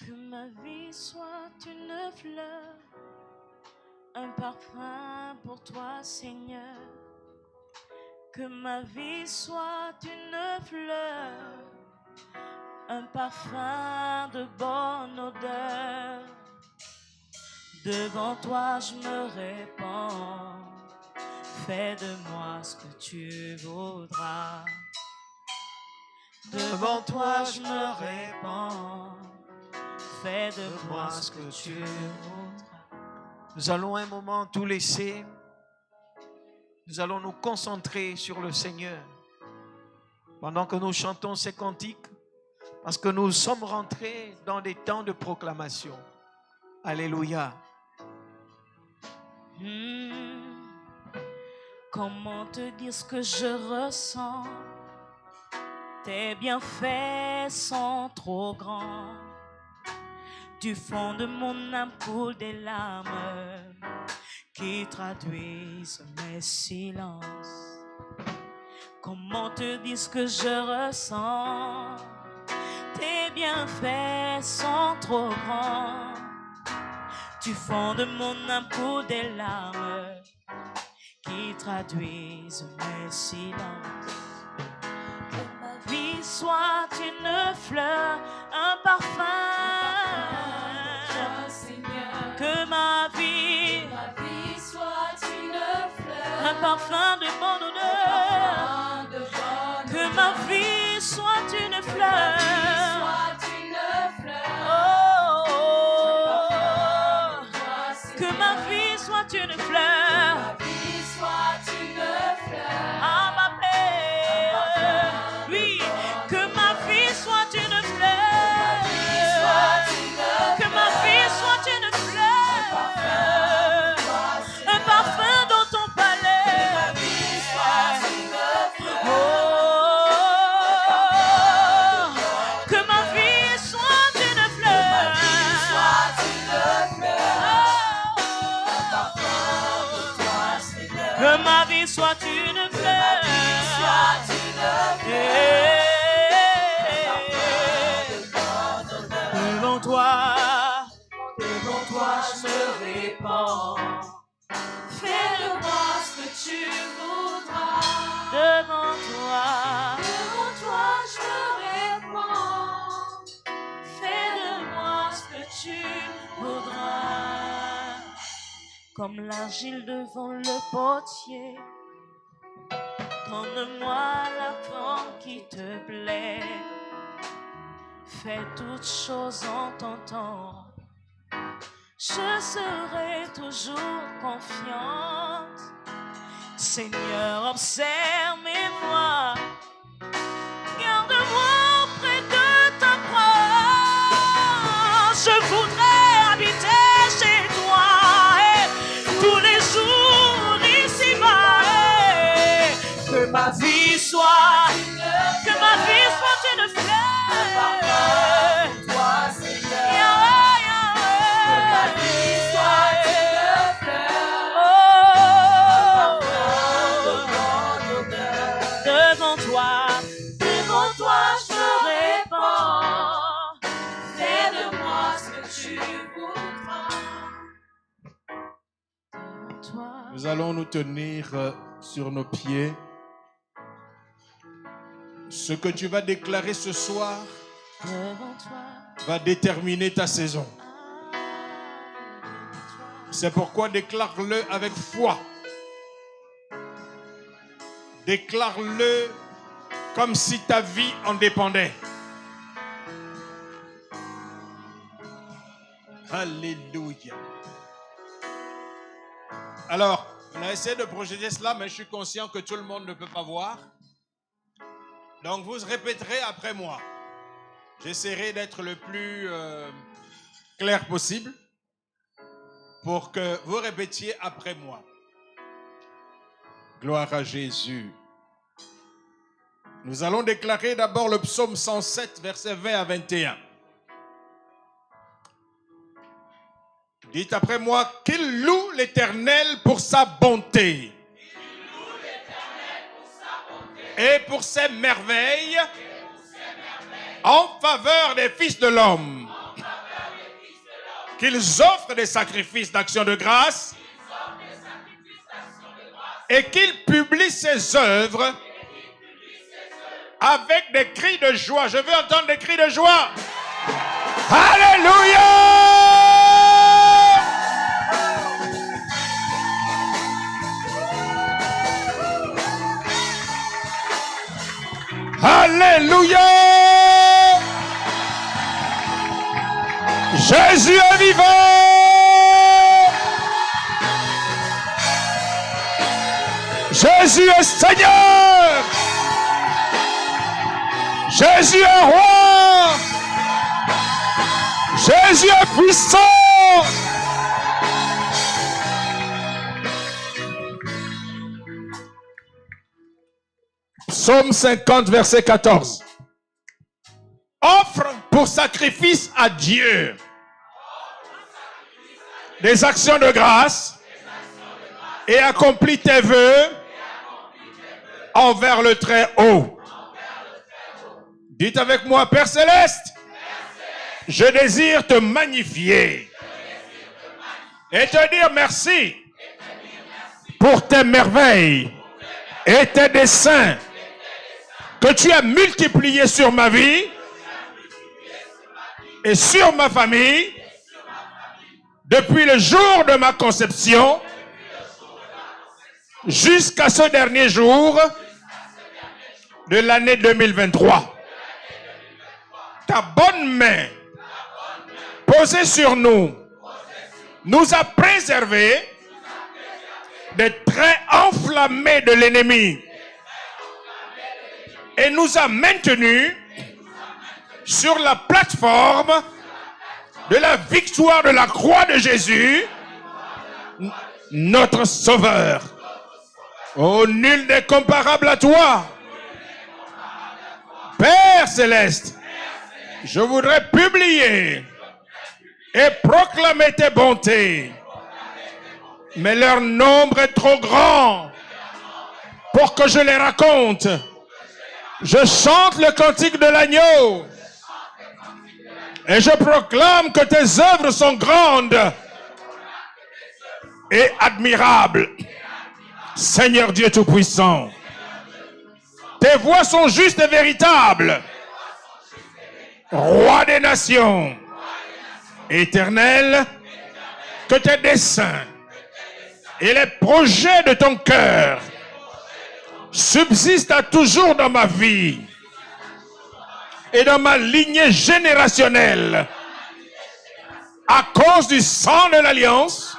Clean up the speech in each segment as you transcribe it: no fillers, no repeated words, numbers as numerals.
Que ma vie soit une fleur, un parfum pour toi, Seigneur. Que ma vie soit une fleur, un parfum de bonne odeur. Devant toi je me répands, fais de moi ce que tu voudras. Devant toi je me répands, fais de moi ce que tu voudras. Nous allons un moment tout laisser. Nous allons nous concentrer sur le Seigneur pendant que nous chantons ces cantiques, parce que nous sommes rentrés dans des temps de proclamation. Alléluia. Comment te dire ce que je ressens? Tes bienfaits sont trop grands. Du fond de mon âme coulent des larmes qui traduisent mes silences. Comment te dire ce que je ressens? Tes bienfaits sont trop grands. Du fond de mon âme coulent des larmes qui traduisent mes silences. Que ma vie soit une fleur, un parfum pour toi, Seigneur. Que ma vie soit une fleur, un parfum de bonne odeur. Que ma vie soit une fleur, que ma vie soit une fleur, à ma paix. Oui, que ma vie soit une fleur, que ma vie soit une fleur, un parfum dans ton palais. Que ma vie soit une fleur, que ma vie soit une fleur, devant toi je me répands, fais de moi ce que tu voudras. Devant toi je me répands, fais de moi ce que tu voudras. Comme l'argile devant le potier, donne-moi la forme qui te plaît. Fais toutes choses en ton temps, je serai toujours confiante. Seigneur, observe mes voies, garde-moi près de ta croix. Je voudrais habiter chez toi tous les jours ici-bas. Que ma vie soit une fleur. Toi, Seigneur. Que ma vie soit une fleur. Devant toi, je me répands. Fais de moi ce que tu voudras. Nous allons nous tenir sur nos pieds. Ce que tu vas déclarer ce soir va déterminer ta saison. C'est pourquoi déclare-le avec foi. Déclare-le comme si ta vie en dépendait. Alléluia. Alors, on a essayé de projeter cela, mais je suis conscient que tout le monde ne peut pas voir. Donc, vous répéterez après moi. J'essaierai d'être le plus clair possible pour que vous répétiez après moi. Gloire à Jésus. Nous allons déclarer d'abord le psaume 107, versets 20 à 21. Dites après moi, qu'il loue l'Éternel pour sa bonté. Et pour ses merveilles en faveur des fils de l'homme. qu'ils offrent des sacrifices d'action de grâce et qu'ils publient ces œuvres avec des cris de joie. Je veux entendre des cris de joie. Alléluia! Alléluia! Jésus est vivant! Jésus est Seigneur! Jésus est roi! Jésus est puissant! Psaume 50, verset 14. Offre pour sacrifice à Dieu des actions de grâce et accomplis tes vœux envers le Très-Haut. Dites avec moi, Père Céleste, je désire te magnifier et te dire merci pour tes merveilles et tes desseins que tu as multipliés sur ma vie et sur ma famille depuis le jour de ma conception jusqu'à ce dernier jour de l'année 2023. Ta bonne main posée sur nous nous a préservés des traits enflammés de l'ennemi et nous a maintenus sur la plateforme de la victoire de la croix de Jésus, notre Sauveur. Oh, nul n'est comparable à toi. Père Céleste, je voudrais publier et proclamer tes bontés, mais leur nombre est trop grand pour que je les raconte. Je chante le cantique de l'agneau et je proclame que tes œuvres sont grandes et admirables. Seigneur Dieu Tout-Puissant, tes voies sont justes et véritables. Roi des nations, Éternel, que tes desseins et les projets de ton cœur subsistent à toujours dans ma vie et dans ma lignée générationnelle à cause du sang de l'alliance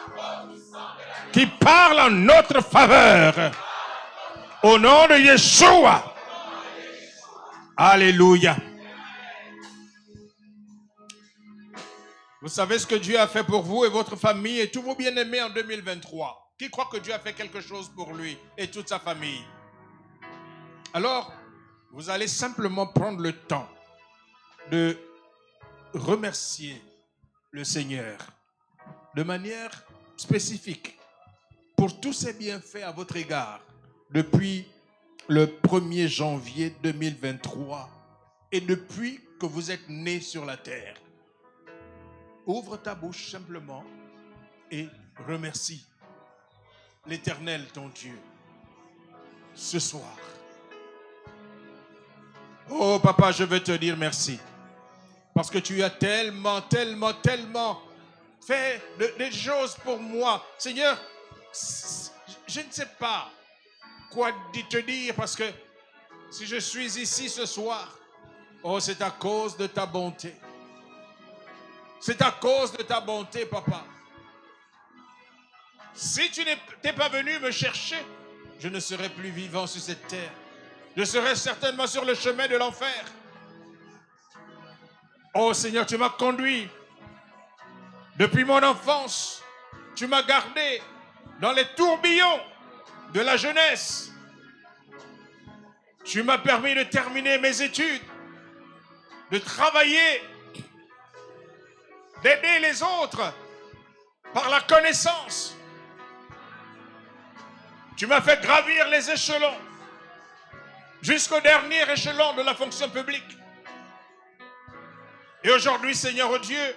qui parle en notre faveur. Au nom de Yeshua. Alléluia. Vous savez ce que Dieu a fait pour vous et votre famille et tous vos bien-aimés en 2023. Qui croit que Dieu a fait quelque chose pour lui et toute sa famille? Alors, vous allez simplement prendre le temps de remercier le Seigneur de manière spécifique pour tous ses bienfaits à votre égard depuis le 1er janvier 2023 et depuis que vous êtes nés sur la terre. Ouvre ta bouche simplement et remercie l'Éternel, ton Dieu, ce soir. Oh papa, je veux te dire merci. Parce que tu as tellement fait des choses pour moi. Seigneur, je ne sais pas quoi te dire parce que si je suis ici ce soir, oh, c'est à cause de ta bonté. C'est à cause de ta bonté, papa. Si tu n'étais pas venu me chercher, je ne serais plus vivant sur cette terre. Je serais certainement sur le chemin de l'enfer. Oh Seigneur, tu m'as conduit depuis mon enfance. Tu m'as gardé dans les tourbillons de la jeunesse. Tu m'as permis de terminer mes études, de travailler, d'aider les autres par la connaissance. Tu m'as fait gravir les échelons jusqu'au dernier échelon de la fonction publique. Et aujourd'hui, Seigneur Dieu,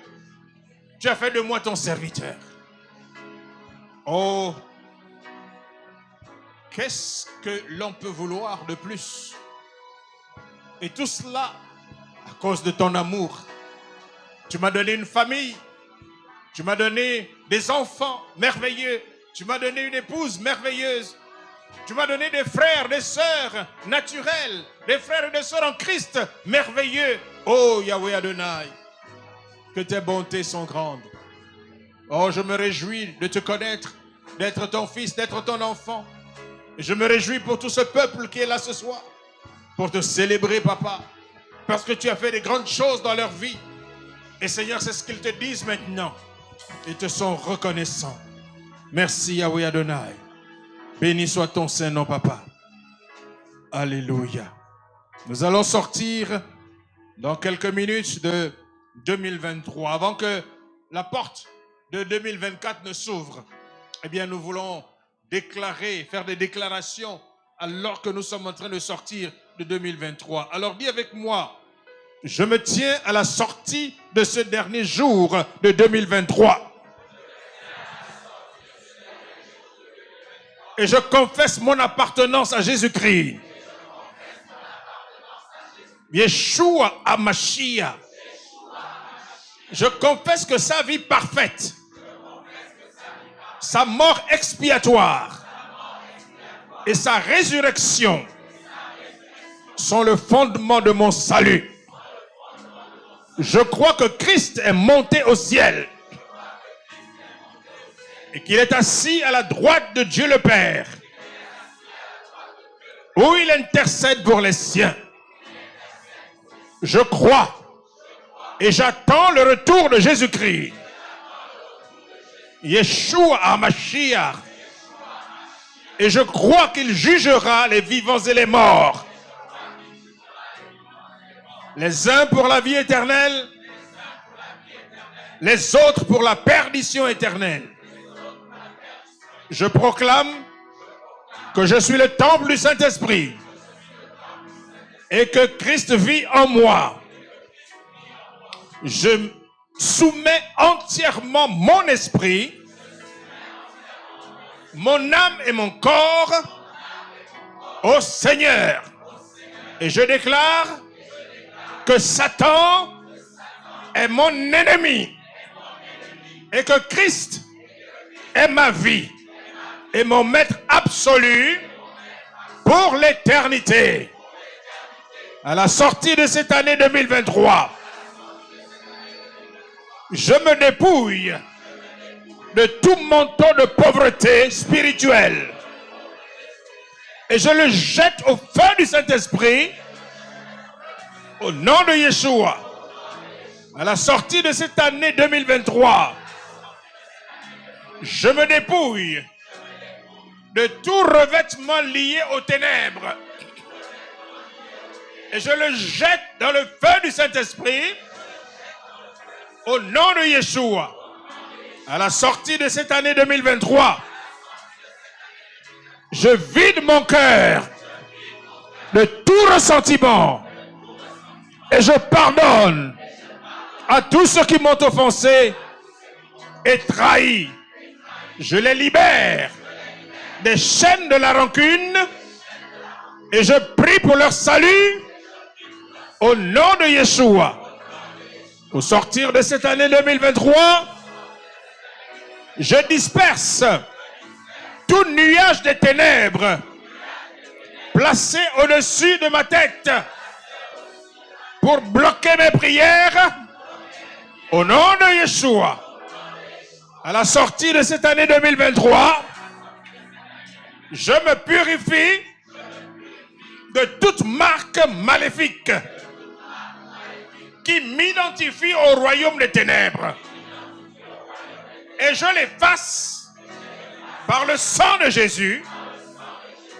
Tu as fait de moi ton serviteur. Oh, qu'est-ce que l'on peut vouloir de plus? Et tout cela à cause de ton amour. Tu m'as donné une famille. Tu m'as donné des enfants merveilleux. Tu m'as donné une épouse merveilleuse. Tu m'as donné des frères, des sœurs naturels, des frères et des sœurs en Christ merveilleux. Oh Yahweh Adonai, que tes bontés sont grandes. Oh, je me réjouis de te connaître, d'être ton fils, d'être ton enfant. Et je me réjouis pour tout ce peuple qui est là ce soir, pour te célébrer, papa, parce que tu as fait des grandes choses dans leur vie. Et Seigneur, c'est ce qu'ils te disent maintenant. Ils te sont reconnaissants. Merci Yahweh Adonai. Béni soit ton Saint-Nom, papa. Alléluia. Nous allons sortir dans quelques minutes de 2023. Avant que la porte de 2024 ne s'ouvre, eh bien, nous voulons déclarer, faire des déclarations alors que nous sommes en train de sortir de 2023. Alors, dis avec moi, je me tiens à la sortie de ce dernier jour de 2023. Et je confesse mon appartenance à Jésus-Christ. Yeshua HaMashiach. Je confesse que sa vie parfaite, sa mort expiatoire et sa résurrection sont le fondement de mon salut. Je crois que Christ est monté au ciel et qu'il est assis à la droite de Dieu le Père, où il intercède pour les siens. Je crois et j'attends le retour de Jésus-Christ, Yeshua HaMashiach, et je crois qu'il jugera les vivants et les morts, les uns pour la vie éternelle, les autres pour la perdition éternelle. Je proclame que je suis le temple du Saint-Esprit et que Christ vit en moi. Je soumets entièrement mon esprit, mon âme et mon corps au Seigneur. Et je déclare que Satan est mon ennemi et que Christ est ma vie et mon maître absolu pour l'éternité. À la sortie de cette année 2023, je me dépouille de tout manteau de pauvreté spirituelle et je le jette au feu du Saint-Esprit au nom de Yeshua. À la sortie de cette année 2023, je me dépouille de tout revêtement lié aux ténèbres et je le jette dans le feu du Saint-Esprit au nom de Yeshua. À la sortie de cette année 2023, je vide mon cœur de tout ressentiment et je pardonne à tous ceux qui m'ont offensé et trahi. Je les libère des chaînes de la rancune et je prie pour leur salut au nom de Yeshua. Au sortir de cette année 2023, je disperse tout nuage de ténèbres placé au-dessus de ma tête pour bloquer mes prières au nom de Yeshua. À la sortie de cette année 2023, je me purifie de toute marque maléfique qui m'identifie au royaume des ténèbres. Et je l'efface par le sang de Jésus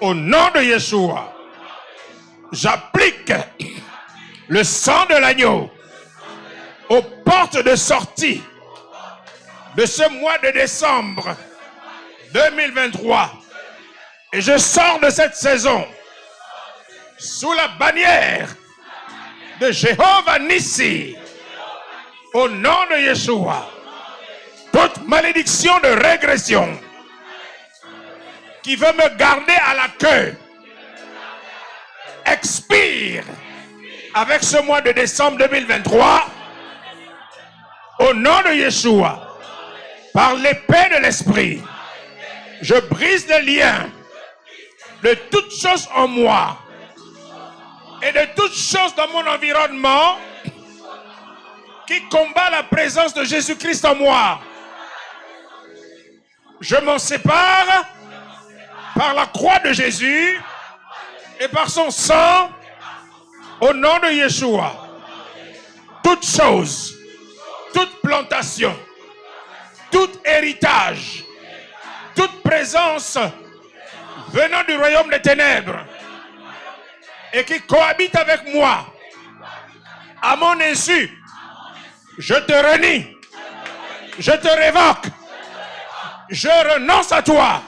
au nom de Yeshua. J'applique le sang de l'agneau aux portes de sortie de ce mois de décembre 2023. Et je sors de cette saison sous la bannière de Jéhovah Nissi au nom de Yeshua. Toute malédiction de régression qui veut me garder à la queue expire avec ce mois de décembre 2023 au nom de Yeshua. Par l'épée de l'esprit, je brise les liens de toutes choses en moi et de toutes choses dans mon environnement qui combat la présence de Jésus-Christ en moi. Je m'en sépare par la croix de Jésus et par son sang au nom de Yeshua. Toute chose, toute plantation, tout héritage, toute présence venant du royaume des ténèbres et qui cohabite avec moi à mon insu, je te renie, je te révoque, je renonce à toi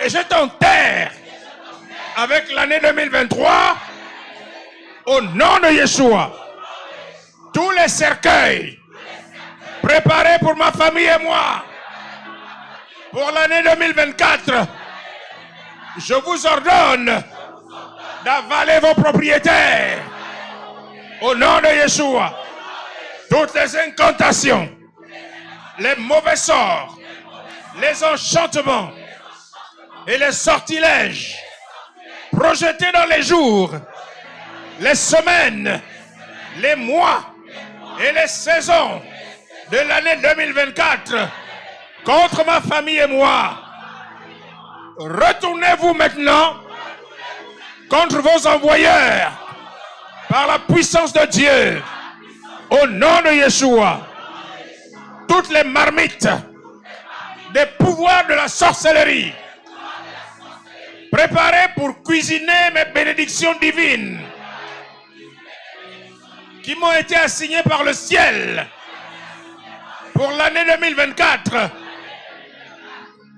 et je t'enterre avec l'année 2023 au nom de Yeshua. Tous les cercueils préparés pour ma famille et moi pour l'année 2024, je vous ordonne d'avaler vos propriétaires au nom de Yeshua. Toutes les incantations, les mauvais sorts, les enchantements et les sortilèges projetés dans les jours, les semaines, les mois et les saisons de l'année 2024 contre ma famille et moi. Retournez-vous maintenant contre vos envoyeurs par la puissance de Dieu au nom de Yeshua. Toutes les marmites des pouvoirs de la sorcellerie préparées pour cuisiner mes bénédictions divines qui m'ont été assignées par le ciel pour l'année 2024.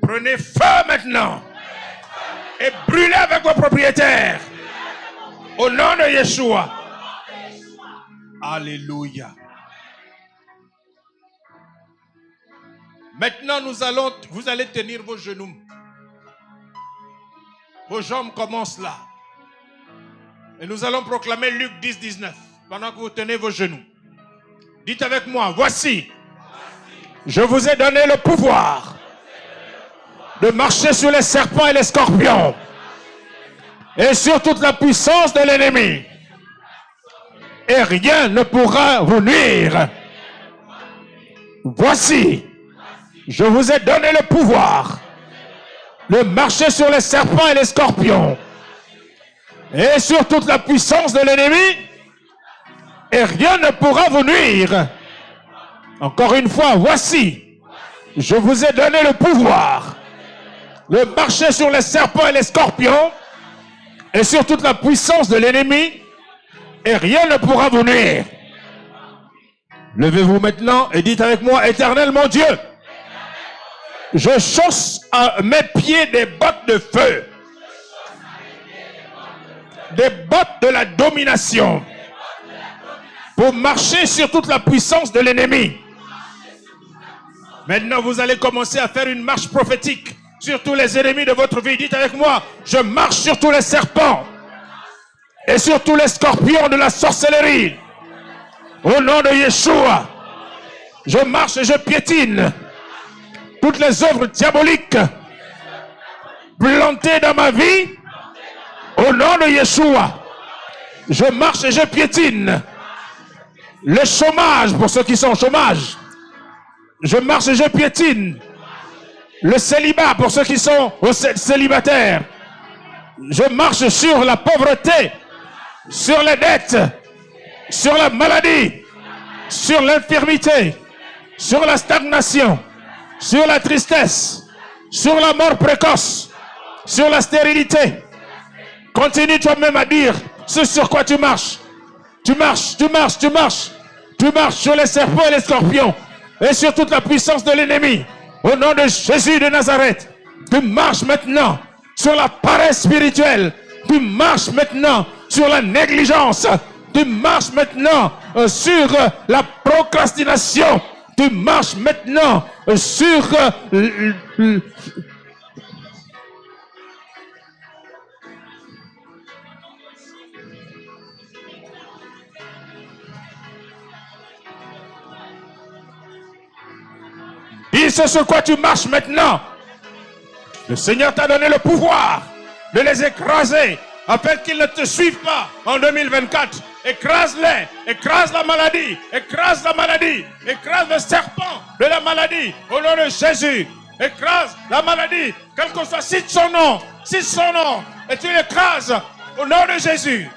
Prenez feu maintenant et brûlez avec vos propriétaires au nom de Yeshua. Alléluia. Maintenant, vous allez tenir vos genoux. Vos jambes commencent là. Et nous allons proclamer Luc 10, 19. Pendant que vous tenez vos genoux. Dites avec moi, voici, je vous ai donné le pouvoir de marcher sur les serpents et les scorpions et sur toute la puissance de l'ennemi. Et rien ne pourra vous nuire. Voici, je vous ai donné le pouvoir de marcher sur les serpents et les scorpions et sur toute la puissance de l'ennemi, et rien ne pourra vous nuire. Encore une fois, voici, je vous ai donné le pouvoir de marcher sur les serpents et les scorpions et sur toute la puissance de l'ennemi, et rien ne pourra vous nuire. Levez-vous maintenant et dites avec moi, Éternel mon Dieu, je chausse à mes pieds des bottes de feu, des bottes de la domination, pour marcher sur toute la puissance de l'ennemi. Maintenant, vous allez commencer à faire une marche prophétique sur tous les ennemis de votre vie. Dites avec moi, je marche sur tous les serpents et sur tous les scorpions de la sorcellerie. Au nom de Yeshua, je marche et je piétine toutes les œuvres diaboliques plantées dans ma vie. Au nom de Yeshua, je marche et je piétine le chômage pour ceux qui sont au chômage. Je marche et je piétine le célibat pour ceux qui sont célibataires. Je marche sur la pauvreté, sur les dettes, sur la maladie, sur l'infirmité, sur la stagnation, sur la tristesse, sur la mort précoce, sur la stérilité. Continue toi-même à dire ce sur quoi tu marches. Tu marches, tu marches, tu marches. Tu marches sur les serpents et les scorpions et sur toute la puissance de l'ennemi. Au nom de Jésus de Nazareth, tu marches maintenant sur la paresse spirituelle. Tu marches maintenant sur la négligence. Tu marches maintenant sur la procrastination. Tu tu marches maintenant sur dis ce sur quoi tu marches maintenant. Le Seigneur t'a donné le pouvoir de les écraser afin qu'ils ne te suivent pas en 2024. Écrase-les, écrase la maladie, écrase le serpent de la maladie au nom de Jésus. Écrase la maladie, quel que soit, cite son nom, et tu l'écrases au nom de Jésus.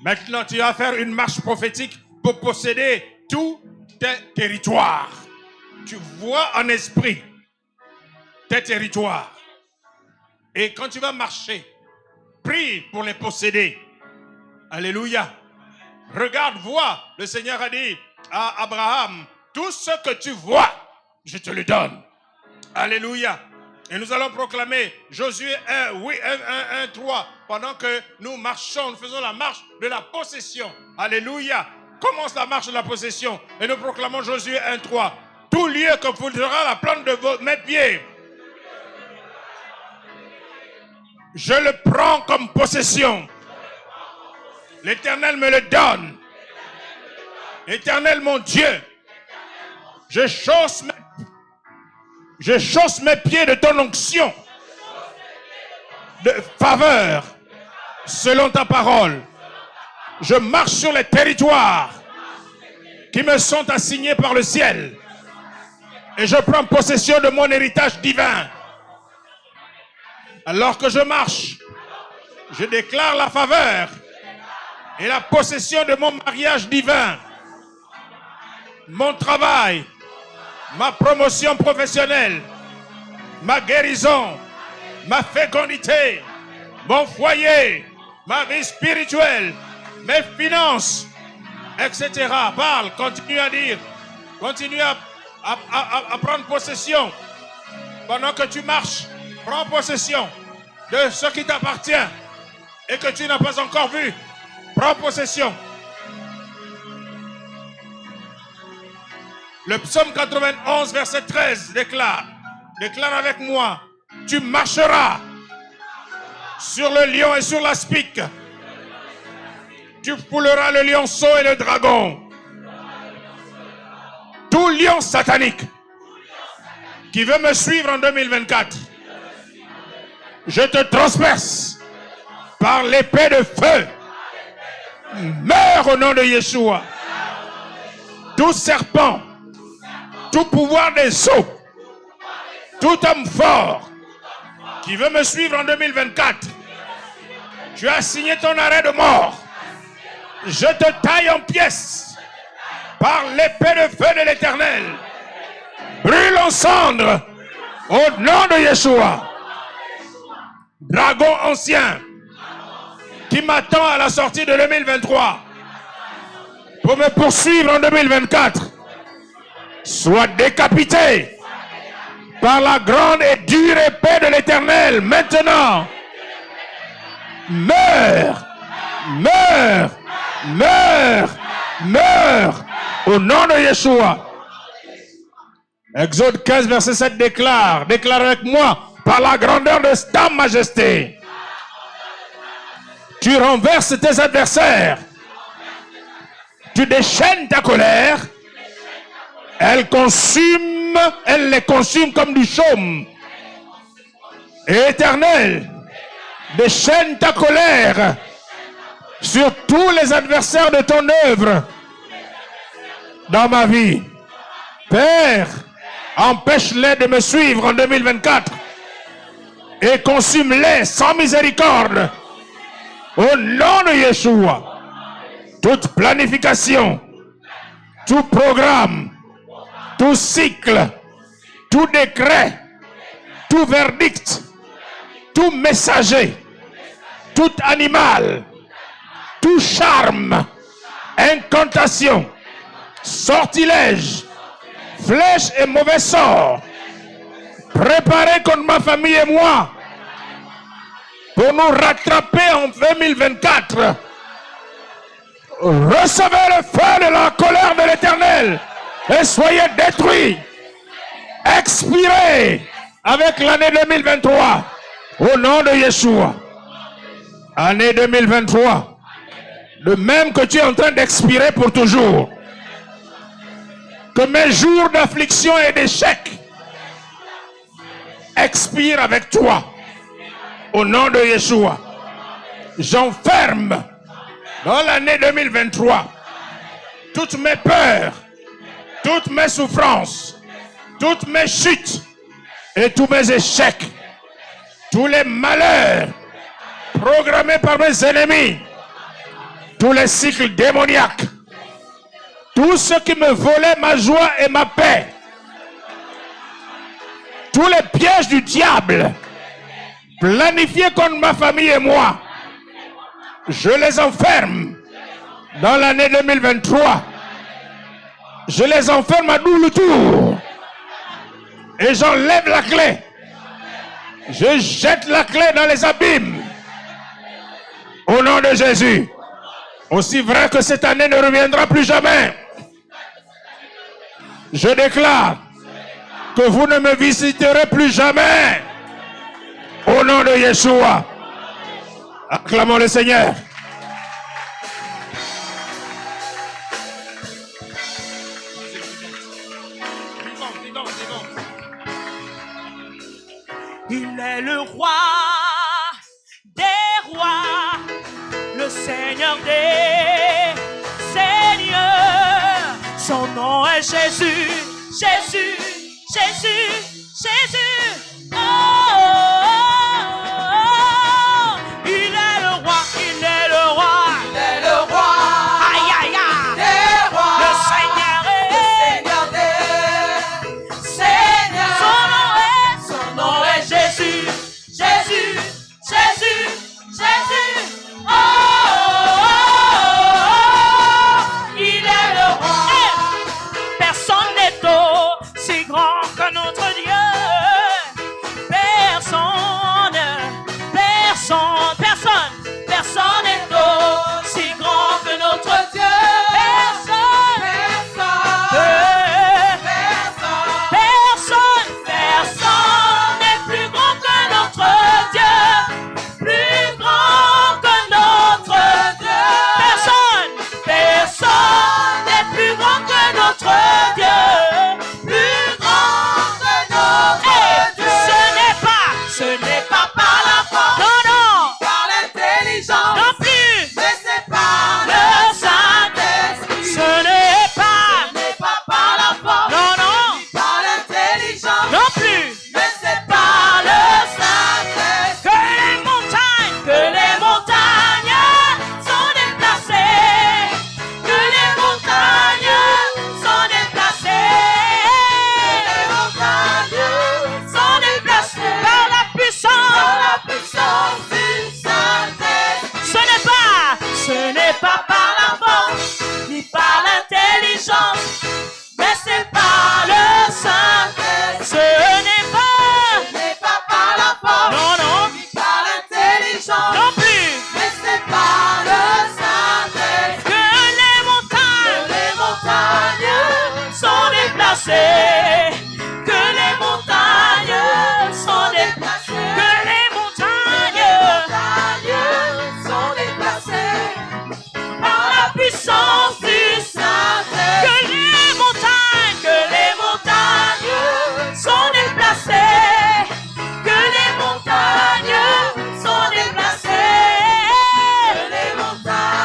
Maintenant, tu vas faire une marche prophétique pour posséder tous tes territoires. Tu vois en esprit tes territoires. Et quand tu vas marcher, prie pour les posséder. Alléluia. Regarde, vois, le Seigneur a dit à Abraham, tout ce que tu vois, je te le donne. Alléluia. Et nous allons proclamer Josué 1:3 pendant que nous marchons, nous faisons la marche de la possession. Alléluia. Commence la marche de la possession et nous proclamons Josué 1:3. Tout lieu que foudrera la plante de mes pieds, je le prends comme possession. L'Éternel me le donne. Éternel mon Dieu, je chausse mes pieds de ton onction, de faveur, selon ta parole. Je marche sur les territoires qui me sont assignés par le ciel. Et je prends possession de mon héritage divin. Alors que je marche, je déclare la faveur et la possession de mon mariage divin, mon travail, ma promotion professionnelle, ma guérison, ma fécondité, mon foyer, ma vie spirituelle, mes finances, etc. Parle, continue à dire, continue à prendre possession. Pendant que tu marches, prends possession de ce qui t'appartient et que tu n'as pas encore vu. Prends possession. Le psaume 91, verset 13 déclare avec moi, tu marcheras sur le lion et sur l'aspic. Tu fouleras le lionceau et le dragon. Tout lion satanique qui veut me suivre en 2024, je te transperce par l'épée de feu. Meurs au nom de Yeshua. Tout serpent, tout pouvoir des eaux, tout homme fort qui veut me suivre en 2024, tu as signé ton arrêt de mort. Je te taille en pièces par l'épée de feu de l'Éternel. Brûle en cendres au nom de Yeshua. Dragon ancien qui m'attend à la sortie de 2023 pour me poursuivre en 2024, soit décapité par la grande et dure épée de l'Éternel. Maintenant, meurs, meurs, meurs, meurs au nom de Yeshua. Exode 15, verset 7 déclare avec moi, par la grandeur de ta majesté, tu renverses tes adversaires, tu déchaînes ta colère, elle les consume comme du chaume. Et Éternel, déchaîne ta colère sur tous les adversaires de ton œuvre dans ma vie. Père, empêche-les de me suivre en 2024 et consume-les sans miséricorde. Au nom de Yeshua, toute planification, tout programme, tout cycle, tout décret, tout verdict, tout messager, tout animal, tout charme, incantation, sortilège, flèche et mauvais sort, préparé contre ma famille et moi, pour nous rattraper en 2024. Recevez le feu de la colère de l'Éternel et soyez détruits, expirez avec l'année 2023 au nom de Yeshua. Année 2023, de même que tu es en train d'expirer pour toujours, que mes jours d'affliction et d'échec expirent avec toi au nom de Yeshua. J'enferme dans l'année 2023 toutes mes peurs, toutes mes souffrances, toutes mes chutes et tous mes échecs, tous les malheurs programmés par mes ennemis, tous les cycles démoniaques, tout ce qui me volait ma joie et ma paix, tous les pièges du diable planifiés contre ma famille et moi, je les enferme dans l'année 2023. Je les enferme à double tour et j'enlève la clé. Je jette la clé dans les abîmes au nom de Jésus. Aussi vrai que cette année ne reviendra plus jamais, je déclare que vous ne me visiterez plus jamais au nom de Yeshua. Acclamons le Seigneur. Il est le roi des rois, le Seigneur des seigneurs. Son nom est Jésus, Jésus, Jésus, Jésus. Oh, oh, oh. Il est le roi, il est le roi. Il est le roi. Aïe, aïe, aïe. Des rois. Le Seigneur Le Seigneur des seigneurs. Son nom est Jésus, Jésus, Jésus, Jésus. Oh, oh, oh. Il est le roi. Personne n'est aussi grand que notre Dieu. Personne, personne, personne, personne n'est aussi grand que notre Dieu. Personne, personne, personne n'est plus grand que notre Dieu. Plus grand que notre Dieu. Personne, personne n'est plus grand que notre Dieu. Plus grand que notre Dieu. Ce n'est pas par la force. Non, non. Par l'intelligence. Non plus. Mais c'est par Le le Saint-Esprit. Saint-Esprit. Ce n'est pas. Ce n'est pas par la force. Non, non. Par l'intelligence. Non plus. Mais c'est par le Saint-Esprit. Que les montagnes sont déplacées. Que les montagnes sont déplacées. Les montagnes Sont déplacées par la par puissance. la puissance du Saint-Esprit. Ce n'est pas par la force, ni par l'intelligence, mais c'est par le Saint-Esprit. Ce n'est pas. Ce n'est pas par la force. Non, non. Ni par l'intelligence. Non plus. Mais c'est par le Saint-Esprit. Que les montagnes Les montagnes sont déplacées. Que les montagnes sont déplacées. Que les montagnes sont déplacées par la puissance du Saint-Esprit. Que les montagnes sont déplacées. Que les montagnes sont déplacées. les montagnes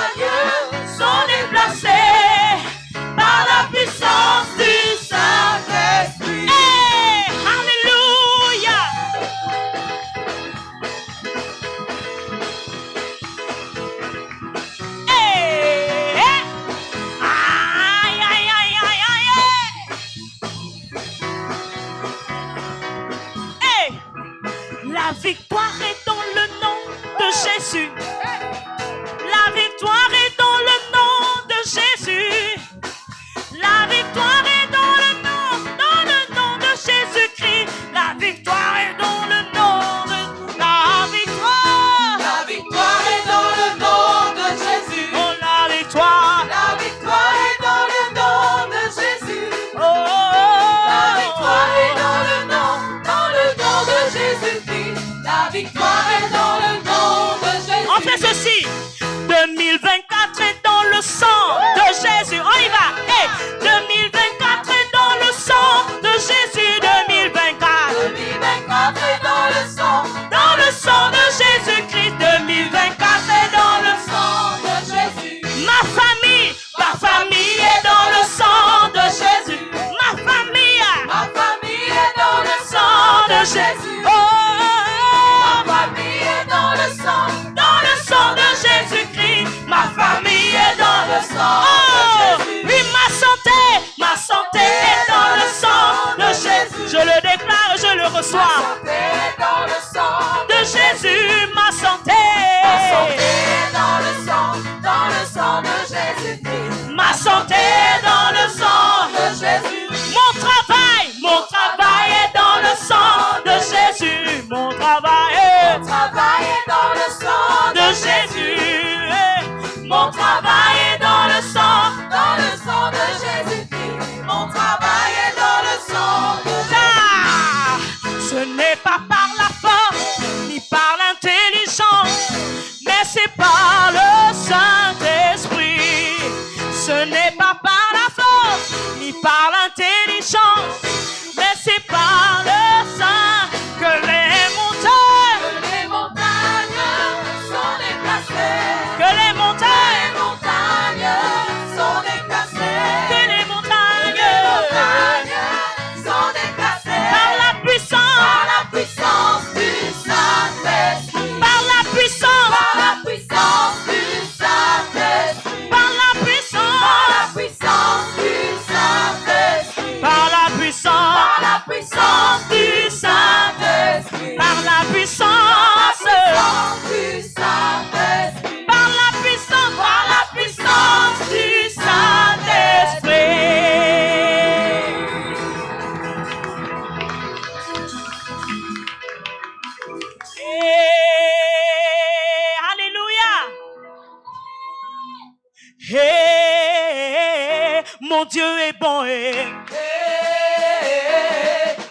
Hey, mon Dieu est bon. Hey,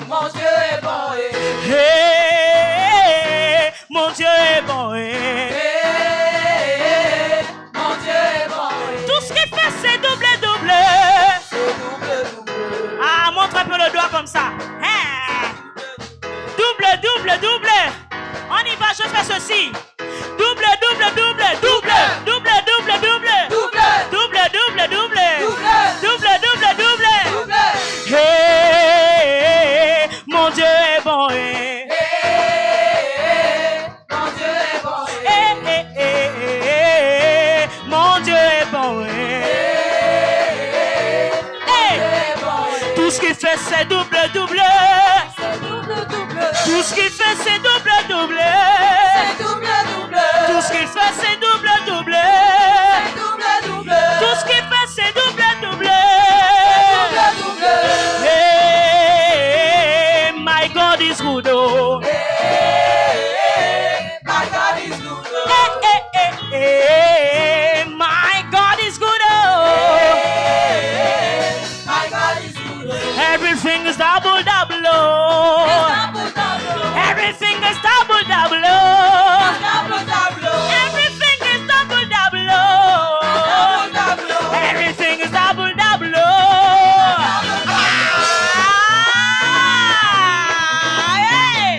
mon Dieu est bon. Hey, mon Dieu est bon. Hey, mon Dieu est bon. Tout ce qu'il fait, c'est double. C'est double. Ah, montre un peu le doigt comme ça. Hey. Double. On y va, je fais ceci. Double. Hey, mon Dieu est bon. Hey, mon Dieu est bon. Hey, mon Dieu est bon. Hey, tout ce qu'il fait, c'est double. C'est double. Tout ce qu'il fait, c'est double. C'est double. Tout ce qu'il fait, c'est double. C'est double. Tout ce qu'il fait, c'est double. Double. Hey, my God is good. Oh. Hey, my God is good. Hey, my God is good. Oh. Hey, my God is good. Everything is double. Oh. Everything is double. Oh. Everything is double. Oh. Everything is double. Oh. Ah, hey.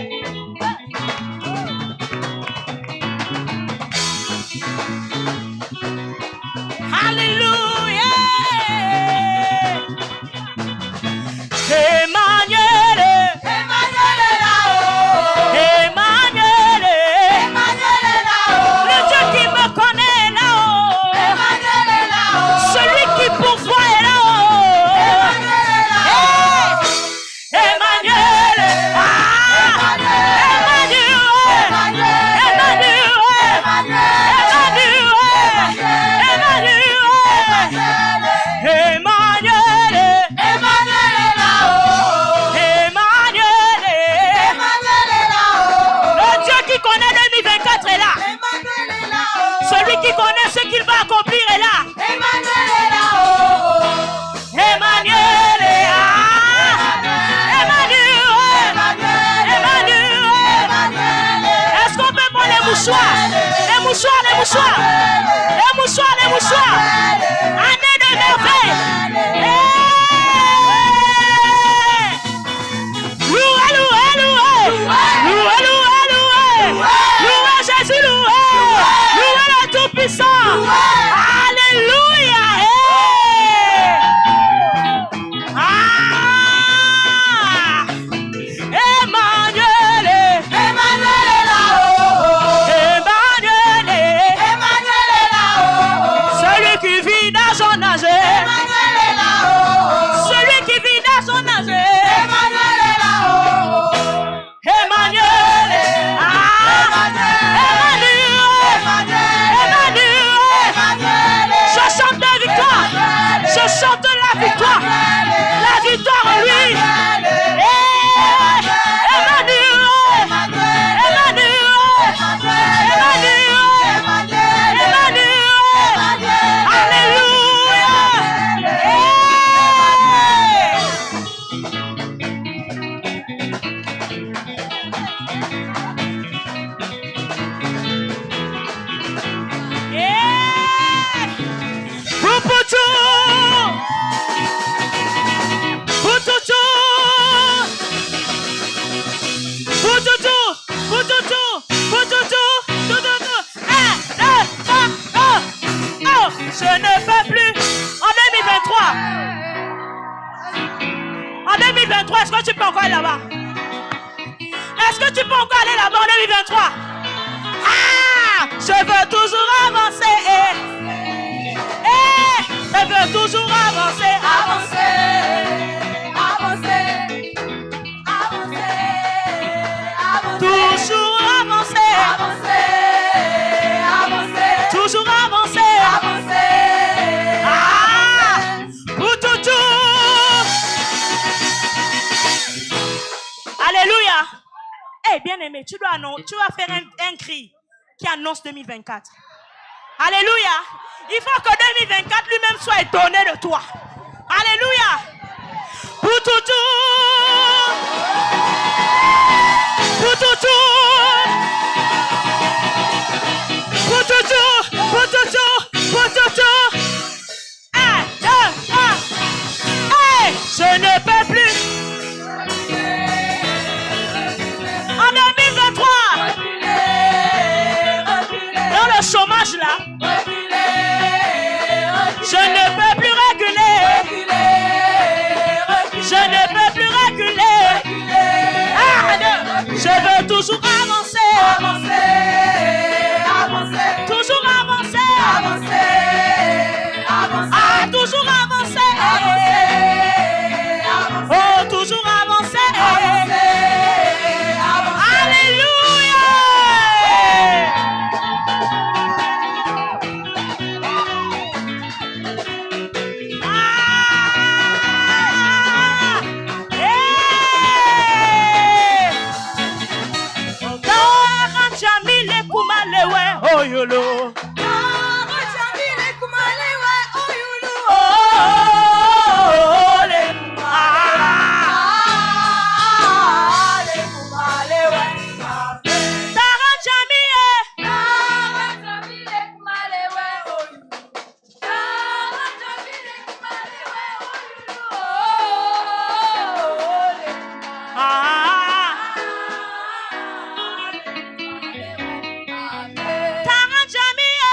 Hallelujah. Emmanuel. Le Dieu qui me connaît est là-haut. Celui qui pourvoit est là-haut. Emmanuel. Le Dieu qui connaît 2024 est là. Celui qui connaît ce qu'il va accomplir est là. Emmanuel est là. Emmanuel. Est-ce qu'on peut prendre les mouchoirs? Les mouchoirs. Année de merveille. Louez Jésus, louez le Tout-Puissant. Alléluia. Emmanuel. Celui qui vit dans son âge. Celui qui vit dans son âge. Emmanuel. Je chante la victoire. Je chante la victoire. La victoire en lui. Je ne peux plus. En 2023, est-ce que tu peux encore aller là-bas? Est-ce que tu peux encore aller là-bas en 2023? Ah! Je veux toujours avancer. Je veux toujours avancer. Toujours avancer. Toujours avancer. Ah! Alléluia. Eh, bien aimé, tu vas faire un cri qui annonce 2024. Alléluia. Il faut que 2024 lui-même soit étonné de toi. Alléluia. Poutoutou. Poutoutou. Poutoutou. Poutoutou. Poutoutou. 1, 2, 3. Hey, je ne peux plus. En 2023. Dans le chômage là. Je ne peux plus reculer. Je ne peux plus reculer. Je veux toujours avancer. Toujours avancer. Ah, toujours avancer. Oh, toujours avancer. Alléluia. Oh yolo. Jamie.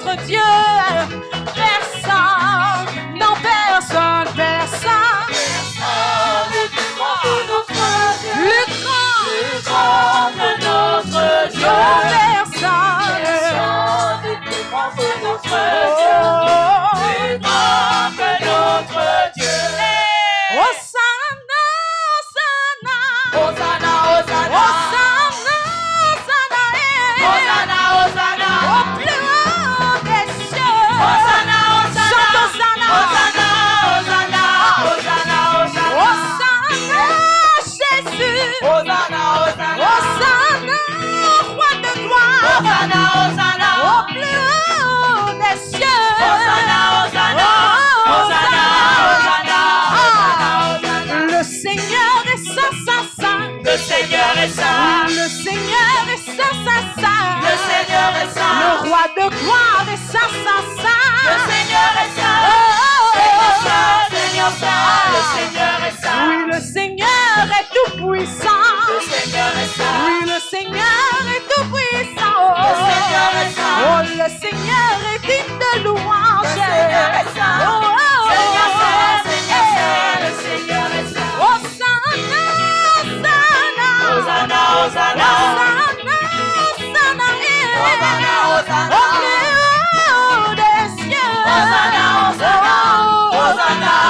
notre Dieu. Personne, non personne, personne. Plus grand que notre Dieu. Personne, plus grand que notre Dieu. Plus grand que notre Dieu. Hosanna, Hosanna, Hosanna, Hosanna, Hosanna, Hosanna, au plus haut des cieux. Hosanna, Hosanna, Hosanna, Hosanna, Hosanna, Hosanna, Hosanna, Jésus. Hosanna, Hosanna, Hosanna, roi de gloire. Hosanna, Hosanna, au plus haut des cieux. Hosanna, Hosanna, Hosanna, Hosanna, Hosanna. Le Seigneur est saint, saint, saint. Le Seigneur est saint. Le Seigneur est saint, saint, saint. Le Seigneur est saint. Le roi de gloire est saint, saint, saint. Le Seigneur est saint. Seigneur saint, Seigneur saint. Le Seigneur est saint. Oui, le Seigneur est tout puissant. Le Seigneur est saint. Oui, le Seigneur est tout puissant. Le Seigneur est saint. Oh, le Seigneur est digne de louange. Le Seignor est saint. Seigneur saint, Seigneur saint. Le Seigneur est saint. Hosanna, Hosanna, Hosanna, Hosanna, Hosanna, Hosanna, Hosanna, au plus haut des cieux. Hosanna, Hosanna, Hosanna, Hosanna,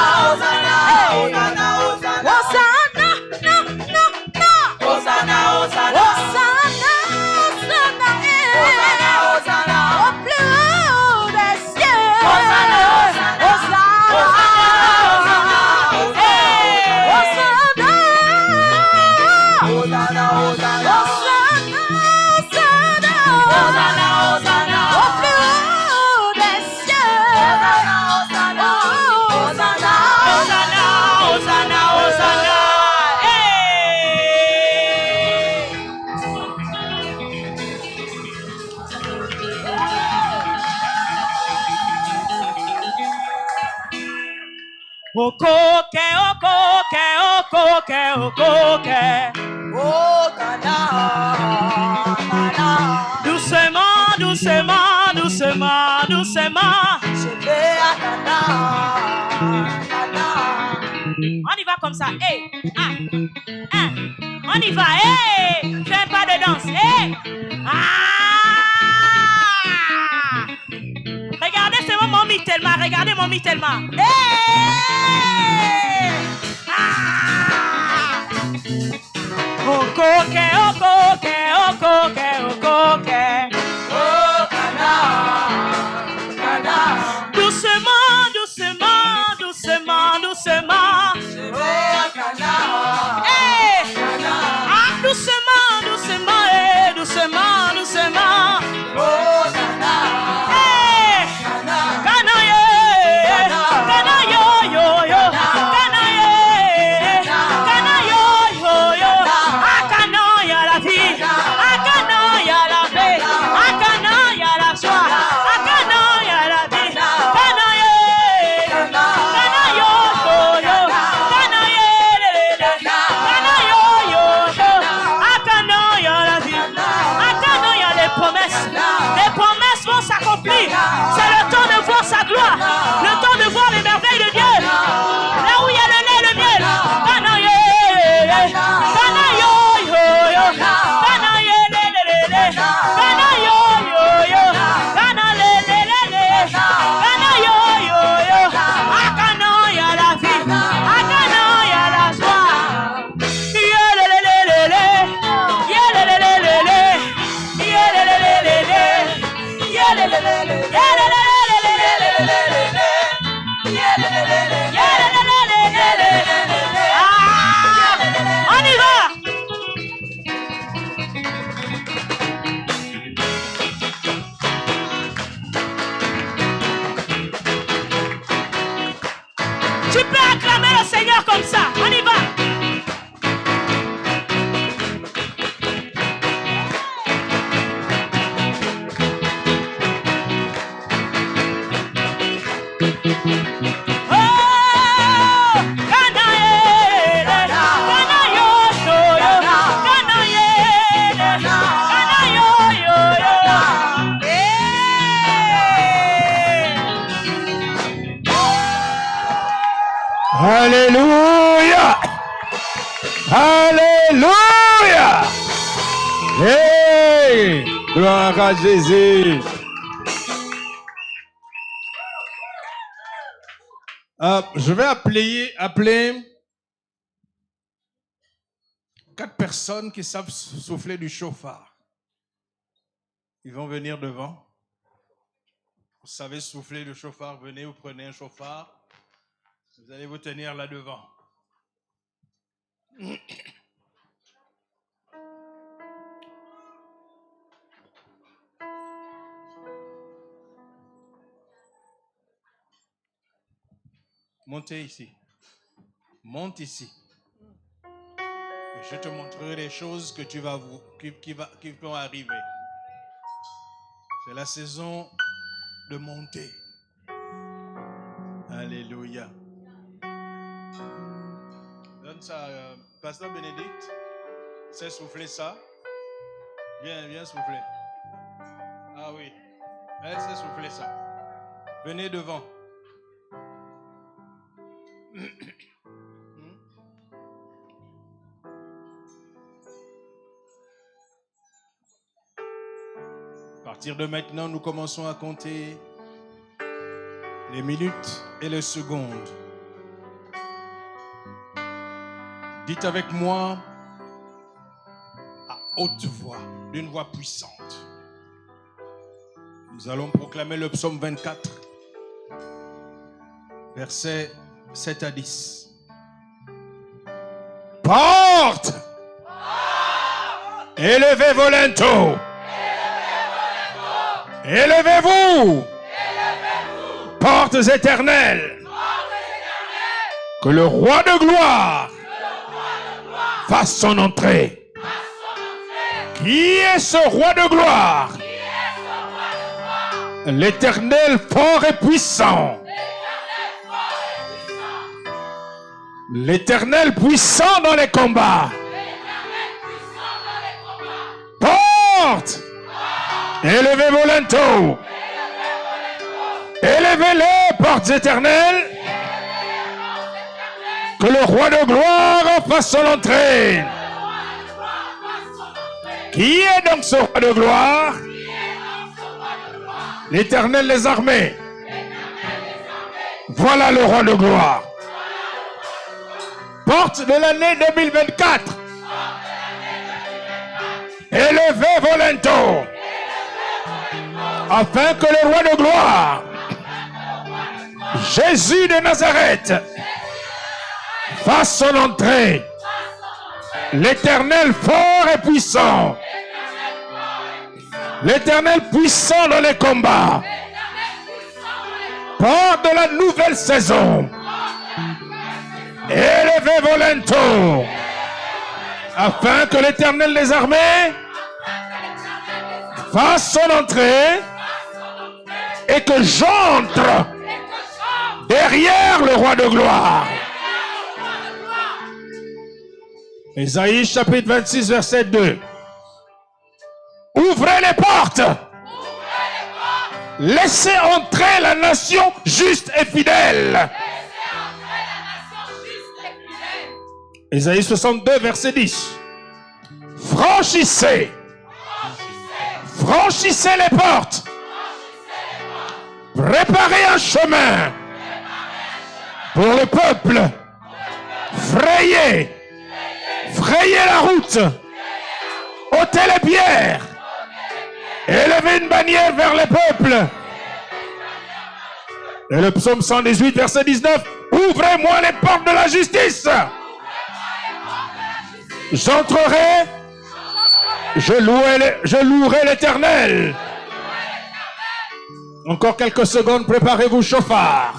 Hosanna, Hosanna, Hosanna, no, no, no. Hosanna, Hosanna, Hosanna, Hosanna, Hosanna, au plus haut des cieux. Hosanna, Hosanna, Hosanna, Hosanna, Hosanna, Hosanna, Hosanna, Hosanna, au plus haut des cieux. Hosanna, Hosanna, Hosanna, Hosanna, Hosanna, Hosanna. Okoke, okoke, okoke, okoke. Oh, Kana, Kana. Doucement, doucement, doucement, doucement. Je vais à Kana, Kana. On y va comme ça. Hey, on y va. Hey, fais un pas de danse. Hey. Regardez, c'est mon Mitelma. Regardez mon Mitelma. Hey. Okoke, okoke, okoke, okoke. Oh, Kana, Kana. Doucement, doucement, doucement, doucement. Je vais à Kana. Hey. Kana. Doucement, doucement, doucement, doucement. Oh, Kana. Hey. Kana. Kana, Kana. Kana, yo, yo, yo. Kana, Kana, yo, yo, yo. Akana, ya la vie. Akana, ya la paix. Akana, ya la joie. Akana, ya la vie. Kana, Kana, yo, yo, yo. Kana, Kana, yo, yo, yo. Akana, ya la vie. Akana, ya les promesses. Les promesses vont s'accomplir. C'est le temps de voir sa gloire. Le temps de voir les merveilles de Dieu. Là où il y a le lait et le miel. Kana, Kana, yo, yo, yo. Kana, le, le. Kana, yo, yo, yo. Kana, le, le. Kana, yo, yo, yo. Akana, ya la vie. Akana, ya la joie. Ye, le, le. Ye, le, le. Ye, le, le. Ye, le, le. Gloire à Jésus. Je vais appeler 4 personnes qui savent souffler du chauffard. Ils vont venir devant. Vous savez souffler le chauffard, venez, vous prenez un chauffard. Vous allez vous tenir là devant. Montez ici. Monte ici. Et je te montrerai les choses que qui vont arriver. C'est la saison de monter. Alléluia. Donne ça, Pasteur Bénédicte. C'est souffler ça. Viens souffler. Ah oui. Elle sait souffler ça. Venez devant. À partir de maintenant, nous commençons à compter les minutes et les secondes. Dites avec moi à haute voix, d'une voix puissante. Nous allons proclamer le psaume 24, versets 7 à 10. Porte! Élevez vos linteaux! Élevez-vous! Portes éternelles! Que le roi de gloire fasse son entrée. Qui est ce roi de gloire? L'Éternel fort et puissant. L'Éternel puissant dans les combats. Porte! Élevez vos linteaux. Élevez-les, portes éternelles. Que le roi de gloire fasse son entrée. Qui est donc ce roi de gloire? L'Éternel des armées. Voilà le roi de gloire. Porte de l'année 2024. Élevez vos linteaux. Afin que le roi de gloire, Jésus de Nazareth, fasse son entrée. L'Éternel fort et puissant. L'Éternel puissant dans les combats. Porte de la nouvelle saison. Élevez vos linteaux. Afin que l'Éternel des armées fasse son entrée et que j'entre derrière le roi de gloire. Ésaïe chapitre 26 verset 2. Ouvrez les portes. Laissez entrer la nation juste et fidèle. Ésaïe 62 verset 10. Franchissez. Franchissez les portes. Préparez un chemin pour le peuple. Frayez la route. ôtez les pierres. Élevez une bannière vers les peuples. Et le psaume 118 verset 19. Ouvrez-moi les portes de la justice. J'entrerai. Je louerai l'Éternel. Encore quelques secondes, préparez-vous chauffard.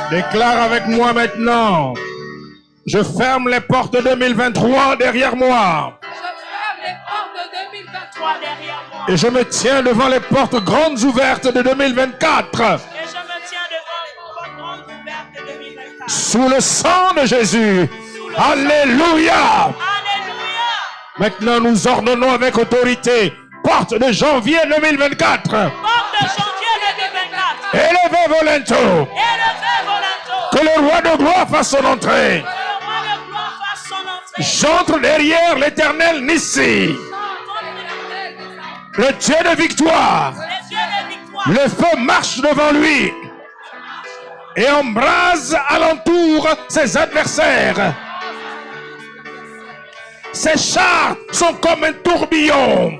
Déclare avec moi maintenant. Je ferme les portes de 2023 derrière moi. Je ferme les portes de 2023 derrière moi. Et je me tiens devant les portes grandes ouvertes de 2024. Et je me tiens devant les portes grandes ouvertes de 2024. Sous le sang de Jésus. Alléluia. Alléluia. Maintenant, nous ordonnons avec autorité. Porte de janvier 2024. Porte de janvier 2024. Élevez vos linteaux. Élevez vos linteaux. Que le roi de gloire fasse son entrée. Que le roi de gloire fasse son entrée. J'entre derrière l'Éternel Nissi. Le Dieu de victoire. Les yeux de victoire. Le feu marche devant lui et embrase alentour ses adversaires. Ses chars sont comme un tourbillon.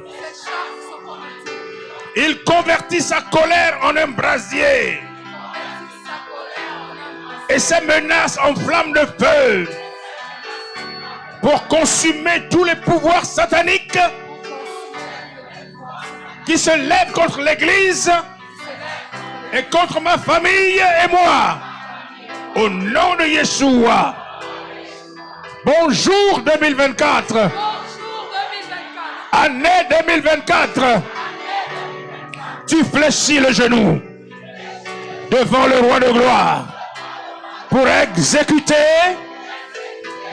Il convertit sa colère en un brasier et ses menaces en flammes de feu pour consumer tous les pouvoirs sataniques qui se lèvent contre l'Église et contre ma famille et moi. Au nom de Yeshua. Bonjour 2024. Bonjour 2024. Année 2024. Tu fléchis le genou devant le roi de gloire pour exécuter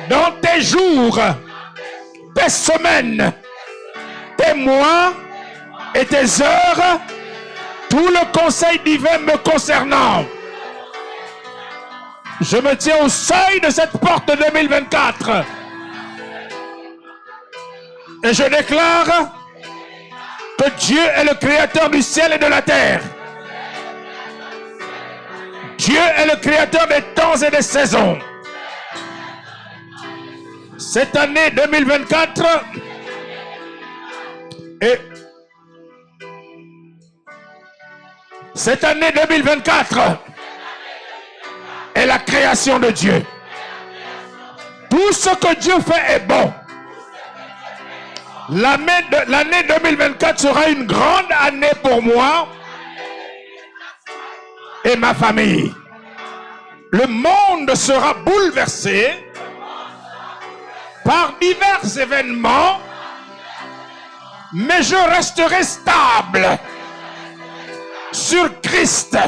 dans tes jours, tes semaines, tes mois et tes heures tout le conseil divin me concernant. Je me tiens au seuil de cette porte de 2024 et je déclare que Dieu est le créateur du ciel et de la terre. Dieu est le créateur des temps et des saisons. Cette année 2024 et cette année 2024 est la création de Dieu. Tout ce que Dieu fait est bon. L'année 2024 sera une grande année pour moi et ma famille. Le monde sera bouleversé par divers événements, mais je resterai stable sur Christ,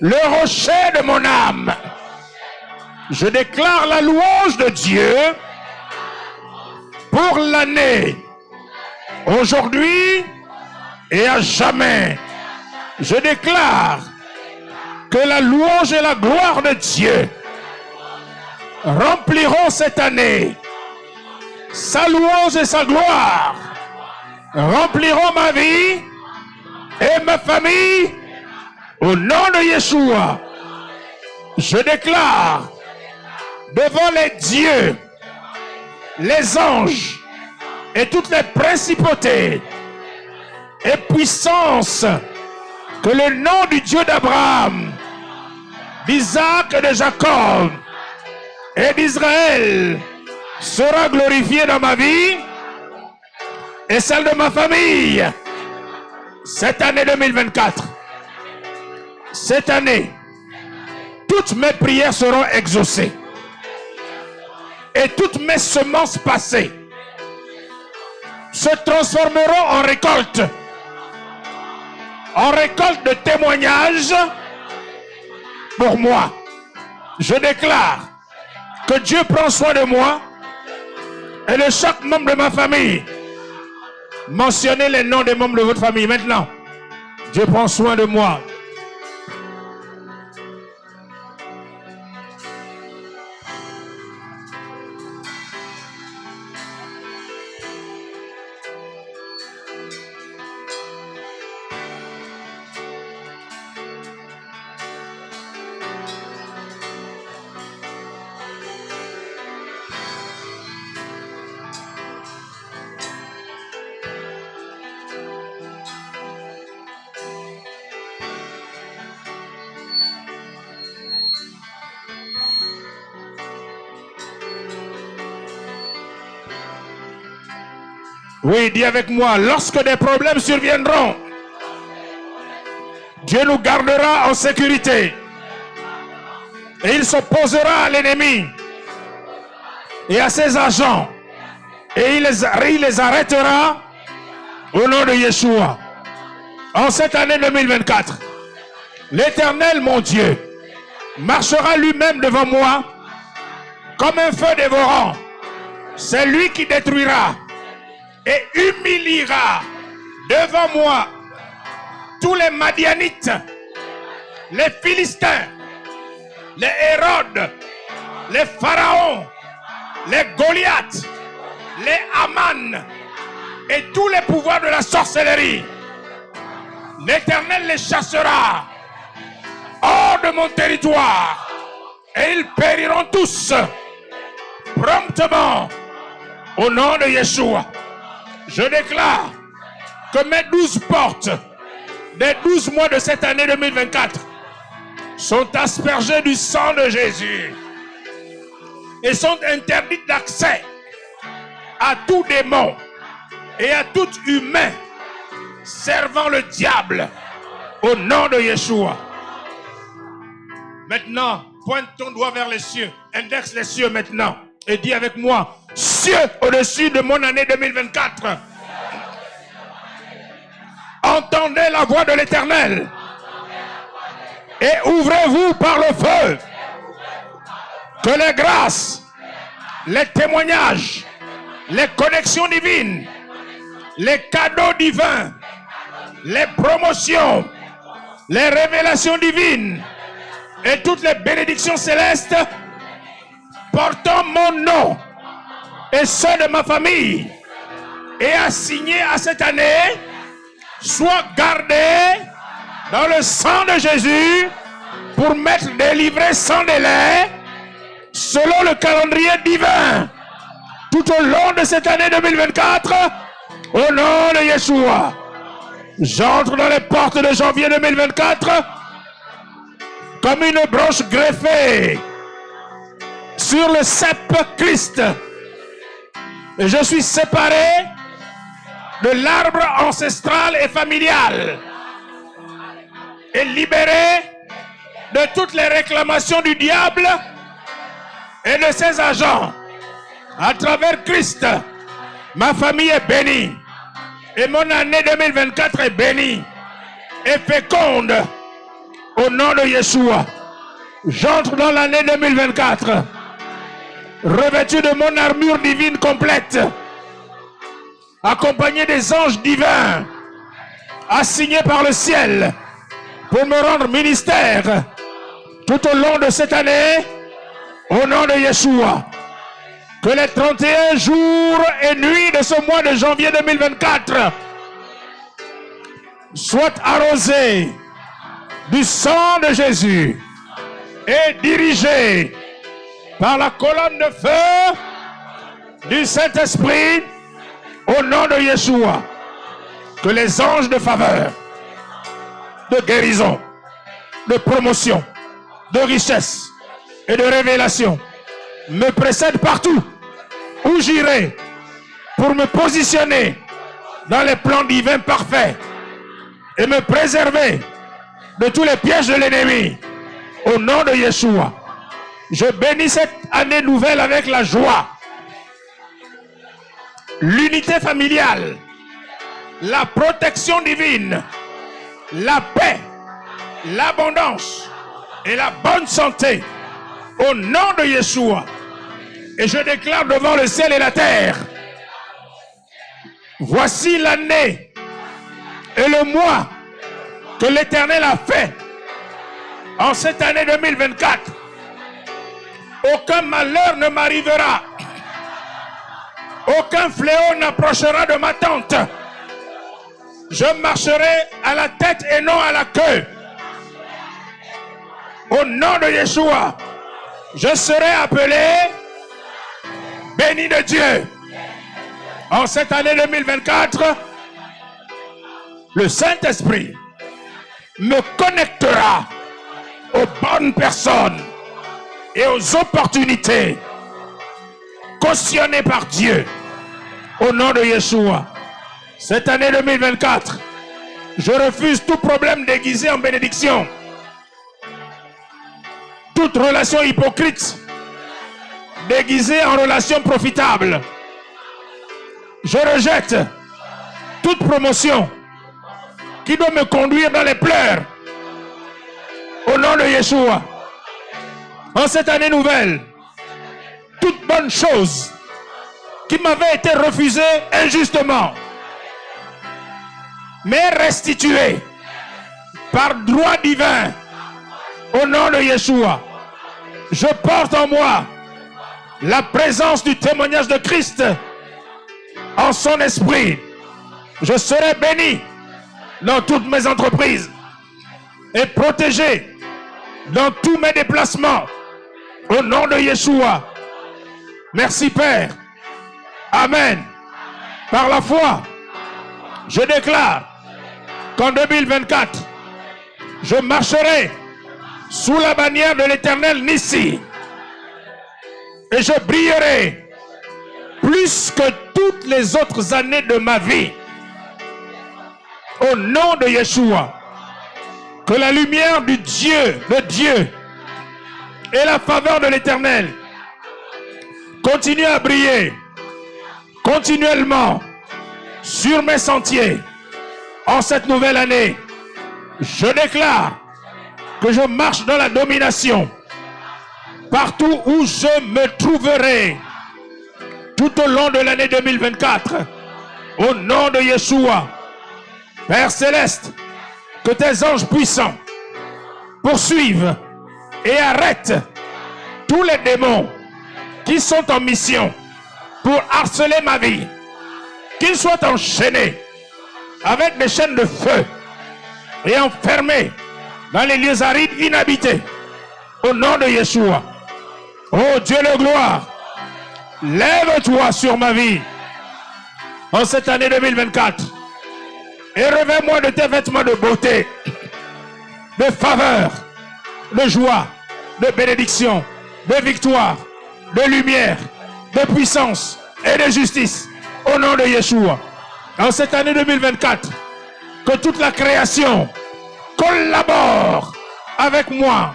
le rocher de mon âme. Je déclare la louange de Dieu pour l'année, aujourd'hui et à jamais. Je déclare que la louange et la gloire de Dieu rempliront cette année. Sa louange et sa gloire rempliront ma vie et ma famille au nom de Yeshua. Je déclare devant les dieux, les anges et toutes les principautés et puissances que le nom du Dieu d'Abraham, d'Isaac et de Jacob et d'Israël sera glorifié dans ma vie et celle de ma famille. Cette année 2024, cette année, toutes mes prières seront exaucées et toutes mes semences passées se transformeront en récolte. en récolte de témoignages pour moi. Je déclare que Dieu prend soin de moi et de chaque membre de ma famille. Mentionnez les noms des membres de votre famille maintenant. Dieu prend soin de moi. Oui, dis avec moi, lorsque des problèmes surviendront, Dieu nous gardera en sécurité. Et il s'opposera à l'ennemi et à ses agents. Et il les arrêtera au nom de Yeshua. En cette année 2024, l'Éternel, mon Dieu, marchera lui-même devant moi comme un feu dévorant. C'est lui qui détruira et humiliera devant moi tous les Madianites, les Philistins, les Hérodes, les Pharaons, les Goliaths, les Aman et tous les pouvoirs de la sorcellerie. L'Éternel les chassera hors de mon territoire et ils périront tous promptement au nom de Yeshua. Je déclare que mes 12 portes des 12 mois de cette année 2024 sont aspergées du sang de Jésus et sont interdites d'accès à tout démon et à tout humain servant le diable au nom de Yeshua. Maintenant, pointe ton doigt vers les cieux, indexe les cieux maintenant et dis avec moi: cieux au-dessus de mon année 2024, entendez la voix de l'Éternel et ouvrez-vous par le feu, que les grâces, les témoignages, les connexions divines, les cadeaux divins, les promotions, les révélations divines et toutes les bénédictions célestes portant mon nom et ceux de ma famille et assigné à cette année soient gardés dans le sang de Jésus pour m'être délivrés sans délai selon le calendrier divin tout au long de cette année 2024 au nom de Yeshua. J'entre dans les portes de janvier 2024 comme une branche greffée sur le cep Christ. Et je suis séparé de l'arbre ancestral et familial et libéré de toutes les réclamations du diable et de ses agents. À travers Christ, ma famille est bénie et mon année 2024 est bénie et féconde au nom de Yeshua. J'entre dans l'année 2024 revêtu de mon armure divine complète, accompagné des anges divins assignés par le ciel pour me rendre ministère tout au long de cette année au nom de Yeshua. Que les 31 jours et nuits de ce mois de janvier 2024 soient arrosés du sang de Jésus et dirigés par la colonne de feu du Saint-Esprit au nom de Yeshua. Que les anges de faveur, de guérison, de promotion, de richesse et de révélation me précèdent partout où j'irai pour me positionner dans les plans divins parfaits et me préserver de tous les pièges de l'ennemi au nom de Yeshua. Je bénis cette année nouvelle avec la joie, l'unité familiale, la protection divine la paix, l'abondance et la bonne santé au nom de Yeshua. Et je déclare devant le ciel et la terre, voici l'année et le mois que l'Éternel a fait en cette année 2024. Aucun malheur ne m'arrivera. Aucun fléau n'approchera de ma tente. Je marcherai à la tête et non à la queue. Au nom de Yeshua, je serai appelé béni de Dieu. En cette année 2024, le Saint-Esprit me connectera aux bonnes personnes et aux opportunités cautionnées par Dieu. Au nom de Yeshua, cette année 2024, je refuse tout problème déguisé en bénédiction. Toute relation hypocrite déguisée en relation profitable. Je rejette toute promotion qui doit me conduire dans les pleurs. Au nom de Yeshua, en cette année nouvelle, toute bonne chose qui m'avait été refusée injustement m'est restituée par droit divin. Au nom de Yeshua, je porte en moi la présence du témoignage de Christ en son esprit. Je serai béni dans toutes mes entreprises et protégé dans tous mes déplacements. Au nom de Yeshua. Merci Père. Amen. Par la foi, je déclare qu'en 2024, je marcherai sous la bannière de l'Éternel Nissi. Et je brillerai plus que toutes les autres années de ma vie. Au nom de Yeshua, que la lumière de Dieu et la faveur de l'Éternel continue à briller continuellement sur mes sentiers. En cette nouvelle année, je déclare que je marche dans la domination partout où je me trouverai tout au long de l'année 2024. Au nom de Yeshua, Père Céleste, que tes anges puissants poursuivent et arrêtent tous les démons qui sont en mission pour harceler ma vie, qu'ils soient enchaînés avec des chaînes de feu et enfermés dans les lieux arides inhabités. Au nom de Yeshua, oh Dieu de gloire, lève-toi sur ma vie en cette année 2024 et revêt-moi de tes vêtements de beauté, de faveur, de joie, de bénédiction, de victoire, de lumière, de puissance et de justice. Au nom de Yeshua, en cette année 2024, que toute la création collabore avec moi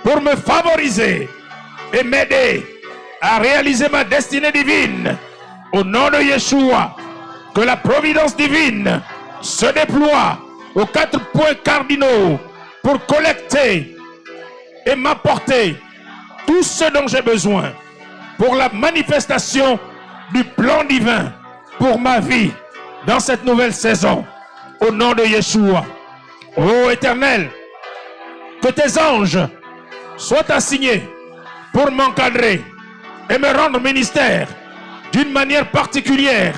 pour me favoriser et m'aider à réaliser ma destinée divine. Au nom de Yeshua, que la providence divine se déploie aux 4 points cardinaux pour collecter et m'apporter tout ce dont j'ai besoin pour la manifestation du plan divin pour ma vie dans cette nouvelle saison. Au nom de Yeshua, ô Éternel, que tes anges soient assignés pour m'encadrer et me rendre ministère d'une manière particulière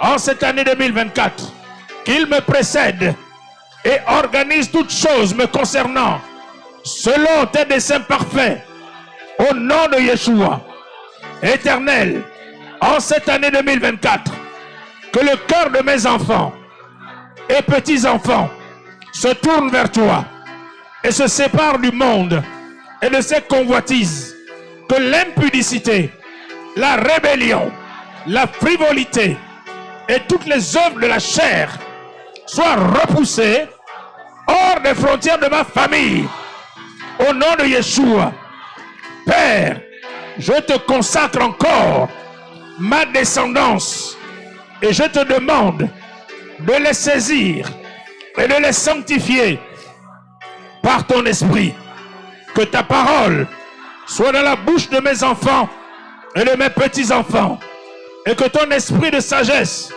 en cette année 2024. Qu'ils me précèdent et organisent toutes choses me concernant selon tes desseins parfaits. Au nom de Yeshua, Éternel, en cette année 2024, que le cœur de mes enfants et petits-enfants se tourne vers toi et se sépare du monde et de ses convoitises. Que l'impudicité, la rébellion, la frivolité et toutes les œuvres de la chair soient repoussées hors des frontières de ma famille. Au nom de Yeshua, Père, je te consacre encore ma descendance et je te demande de les saisir et de les sanctifier par ton esprit. Que ta parole soit dans la bouche de mes enfants et de mes petits-enfants. Et que ton esprit de sagesse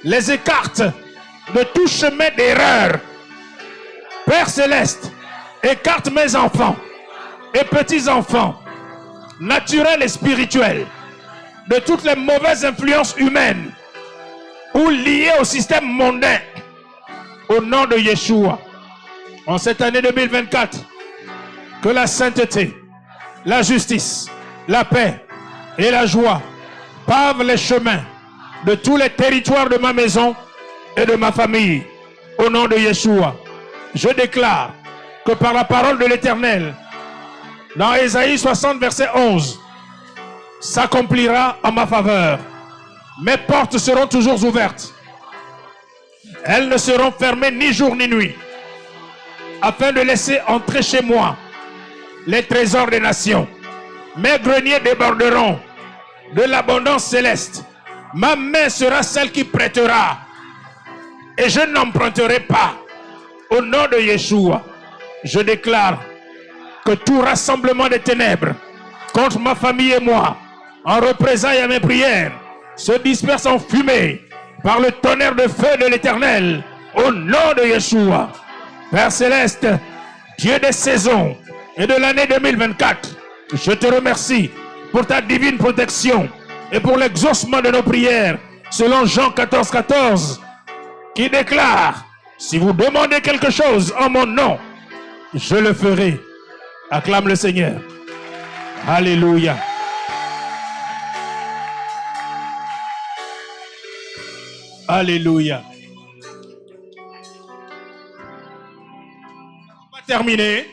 les écarte de tout chemin d'erreur. Père céleste, écarte mes enfants et petits-enfants, naturels et spirituels, de toutes les mauvaises influences humaines ou liées au système mondain. Au nom de Yeshua, en cette année 2024, que la sainteté, la justice, la paix et la joie pavent les chemins de tous les territoires de ma maison et de ma famille. Au nom de Yeshua, je déclare que par la parole de l'Éternel, dans Ésaïe 60, verset 11, s'accomplira en ma faveur. Mes portes seront toujours ouvertes. Elles ne seront fermées ni jour ni nuit, afin de laisser entrer chez moi les trésors des nations. Mes greniers déborderont de l'abondance céleste. Ma main sera celle qui prêtera, et je n'emprunterai pas. Au nom de Yeshua, je déclare que tout rassemblement des ténèbres contre ma famille et moi, en représailles à mes prières, se disperse en fumée par le tonnerre de feu de l'Éternel, au nom de Yeshua. Père céleste, Dieu des saisons et de l'année 2024, je te remercie pour ta divine protection et pour l'exaucement de nos prières, selon Jean 14, 14, qui déclare: si vous demandez quelque chose en mon nom, je le ferai. Acclame le Seigneur. Alléluia. Alléluia. On va terminer.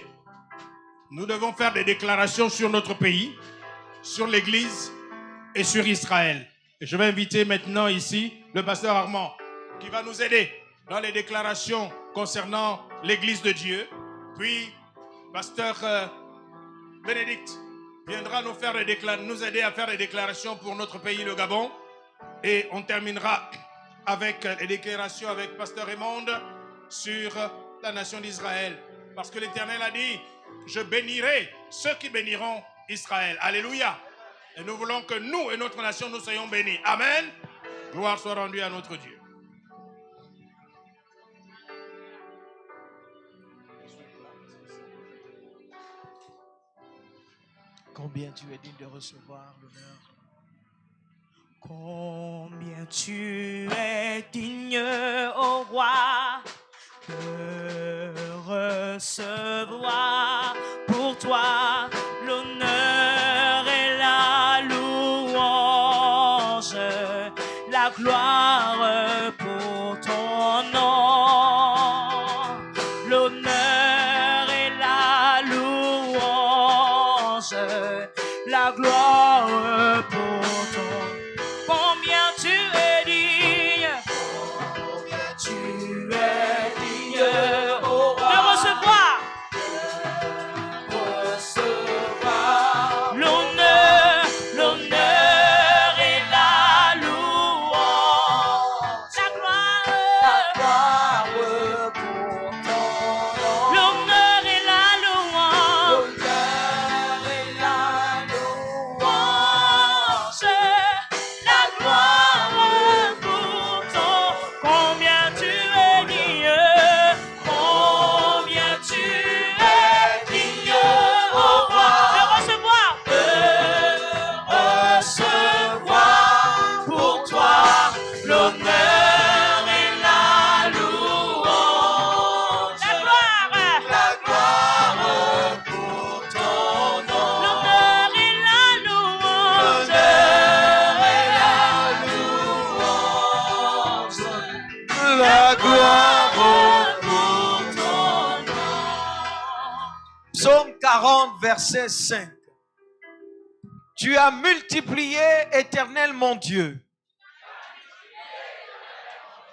Nous devons faire des déclarations sur notre pays, sur l'Église et sur Israël. Et je vais inviter maintenant ici le pasteur Armand qui va nous aider dans les déclarations concernant l'Église de Dieu. Puis, pasteur Bénédicte viendra nous aider à faire des déclarations pour notre pays, le Gabon. Et on terminera avec les déclarations avec pasteur Raymond sur la nation d'Israël. Parce que l'Éternel a dit: je bénirai ceux qui béniront Israël. Alléluia. Et nous voulons que nous et notre nation, nous soyons bénis. Amen. Gloire soit rendue à notre Dieu. Combien tu es digne de recevoir l'honneur. Combien tu es digne, ô roi, de recevoir pour toi l'honneur et la louange, la gloire pour ton nom, l'honneur et la louange, la gloire pour ton nom. Combien tu es digne, oh roi, de recevoir l'honneur, l'honneur et la louange, la gloire pour ton nom, l'honneur et la louange, la gloire pour ton. Combien tu es digne, oh roi, de recevoir pour toi l'honneur et la louange, la gloire pour ton nom, l'honneur et la louange, La gloire. pour ton nom. Psaume 40, verset 5. Tu as multiplié, Éternel mon Dieu,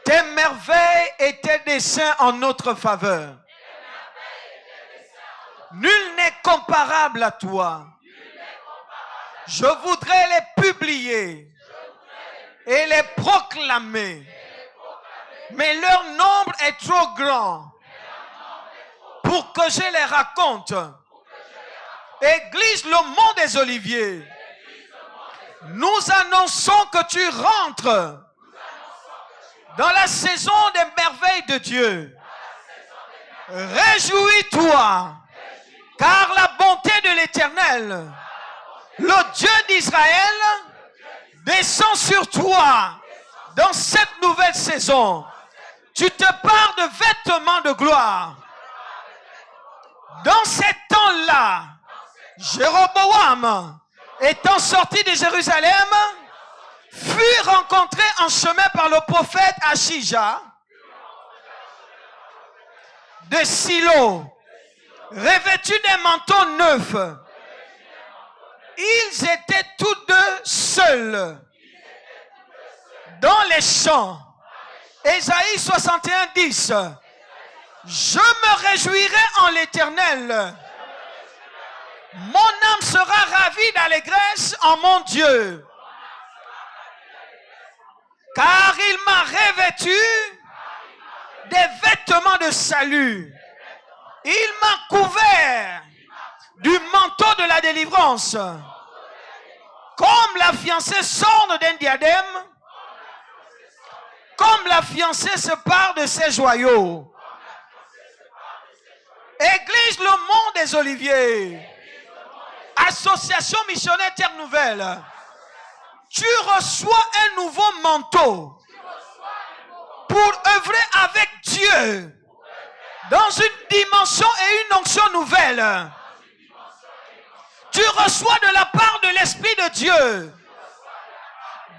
tes merveilles et tes desseins en notre faveur. Nul n'est comparable à toi. Je voudrais les publier et les proclamer Mais leur nombre est trop grand pour que je les raconte. Église Le Mont des Oliviers, nous annonçons que tu rentres dans la saison des merveilles de Dieu. Réjouis-toi, car la bonté de l'Éternel, le Dieu d'Israël, descend sur toi dans cette nouvelle saison. Tu te pares de vêtements de gloire. Dans ces temps-là, Jéroboam, étant sorti de Jérusalem, fut rencontré en chemin par le prophète Achija de Silo, revêtus des manteaux neufs. Ils étaient tous deux seuls dans les champs. Ésaïe 61, 10. Je me réjouirai en l'Éternel. Mon âme sera ravie d'allégresse en mon Dieu. Car il m'a revêtu des vêtements de salut. Il m'a couvert du manteau de la délivrance. Comme la fiancée s'orne d'un diadème, comme la fiancée se pare de ses joyaux. Église Le Mont des Oliviers, Association missionnaire Terre Nouvelle, tu reçois un nouveau manteau pour œuvrer avec Dieu dans une dimension et une onction nouvelle. Tu reçois de la part de l'Esprit de Dieu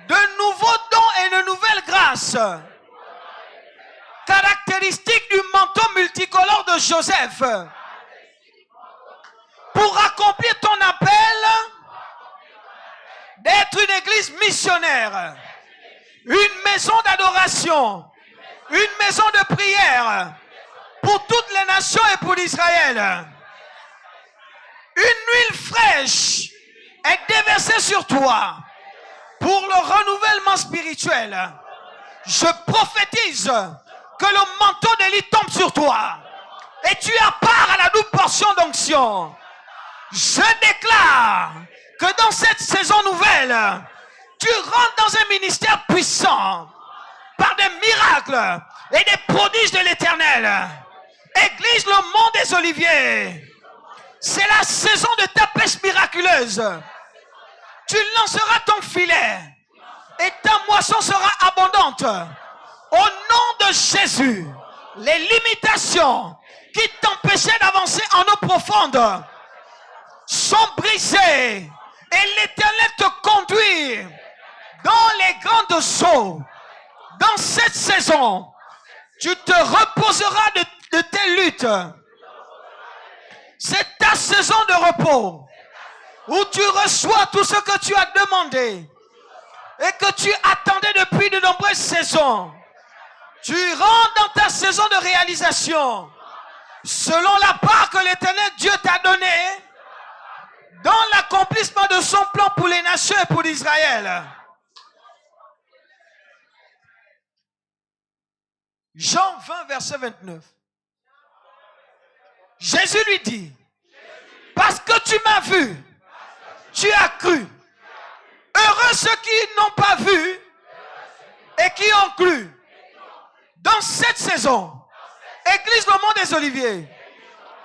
de nouveaux dons et de nouvelles grâces, caractéristiques du manteau multicolore de Joseph, pour accomplir ton appel d'être une église missionnaire, une maison d'adoration, une maison de prière pour toutes les nations et pour Israël. Une huile fraîche est déversée sur toi pour le renouvellement spirituel. Je prophétise que le manteau d'Élie tombe sur toi et tu as part à la double portion d'onction. Je déclare que dans cette saison nouvelle, tu rentres dans un ministère puissant par des miracles et des prodiges de l'Éternel. Église Le Mont des Oliviers, c'est la saison de ta pêche miraculeuse. Tu lanceras ton filet et ta moisson sera abondante. Au nom de Jésus, les limitations qui t'empêchaient d'avancer en eau profonde sont brisées et l'Éternel te conduit dans les grandes eaux. Dans cette saison, tu te reposeras de tes luttes. C'est ta saison de repos où tu reçois tout ce que tu as demandé et que tu attendais depuis de nombreuses saisons. Tu rentres dans ta saison de réalisation selon la part que l'Éternel Dieu t'a donnée dans l'accomplissement de son plan pour les nations et pour Israël. Jean 20, verset 29. Jésus lui dit, parce que tu m'as vu, tu as cru. Heureux ceux qui n'ont pas vu et qui ont cru. Dans cette saison, Église Le Mont des Oliviers,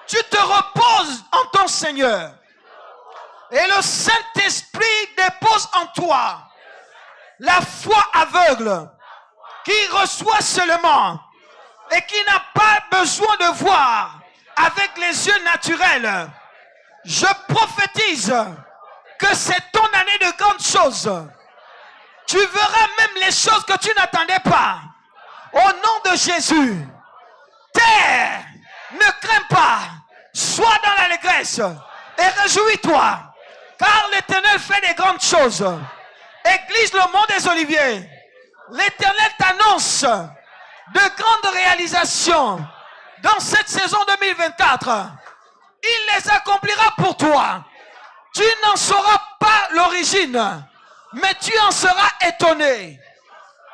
tu te reposes en ton Seigneur. Et le Saint-Esprit dépose en toi la foi aveugle qui reçoit seulement et qui n'a pas besoin de voir avec les yeux naturels. Je prophétise que c'est ton année de grandes choses. Tu verras même les choses que tu n'attendais pas. Au nom de Jésus, terre, ne crains pas, sois dans l'allégresse et réjouis-toi, car l'Éternel fait des grandes choses. Église Le Mont des Oliviers, l'Éternel t'annonce de grandes réalisations dans cette saison 2024. Il les accomplira pour toi. Tu n'en sauras pas l'origine, mais tu en seras étonné.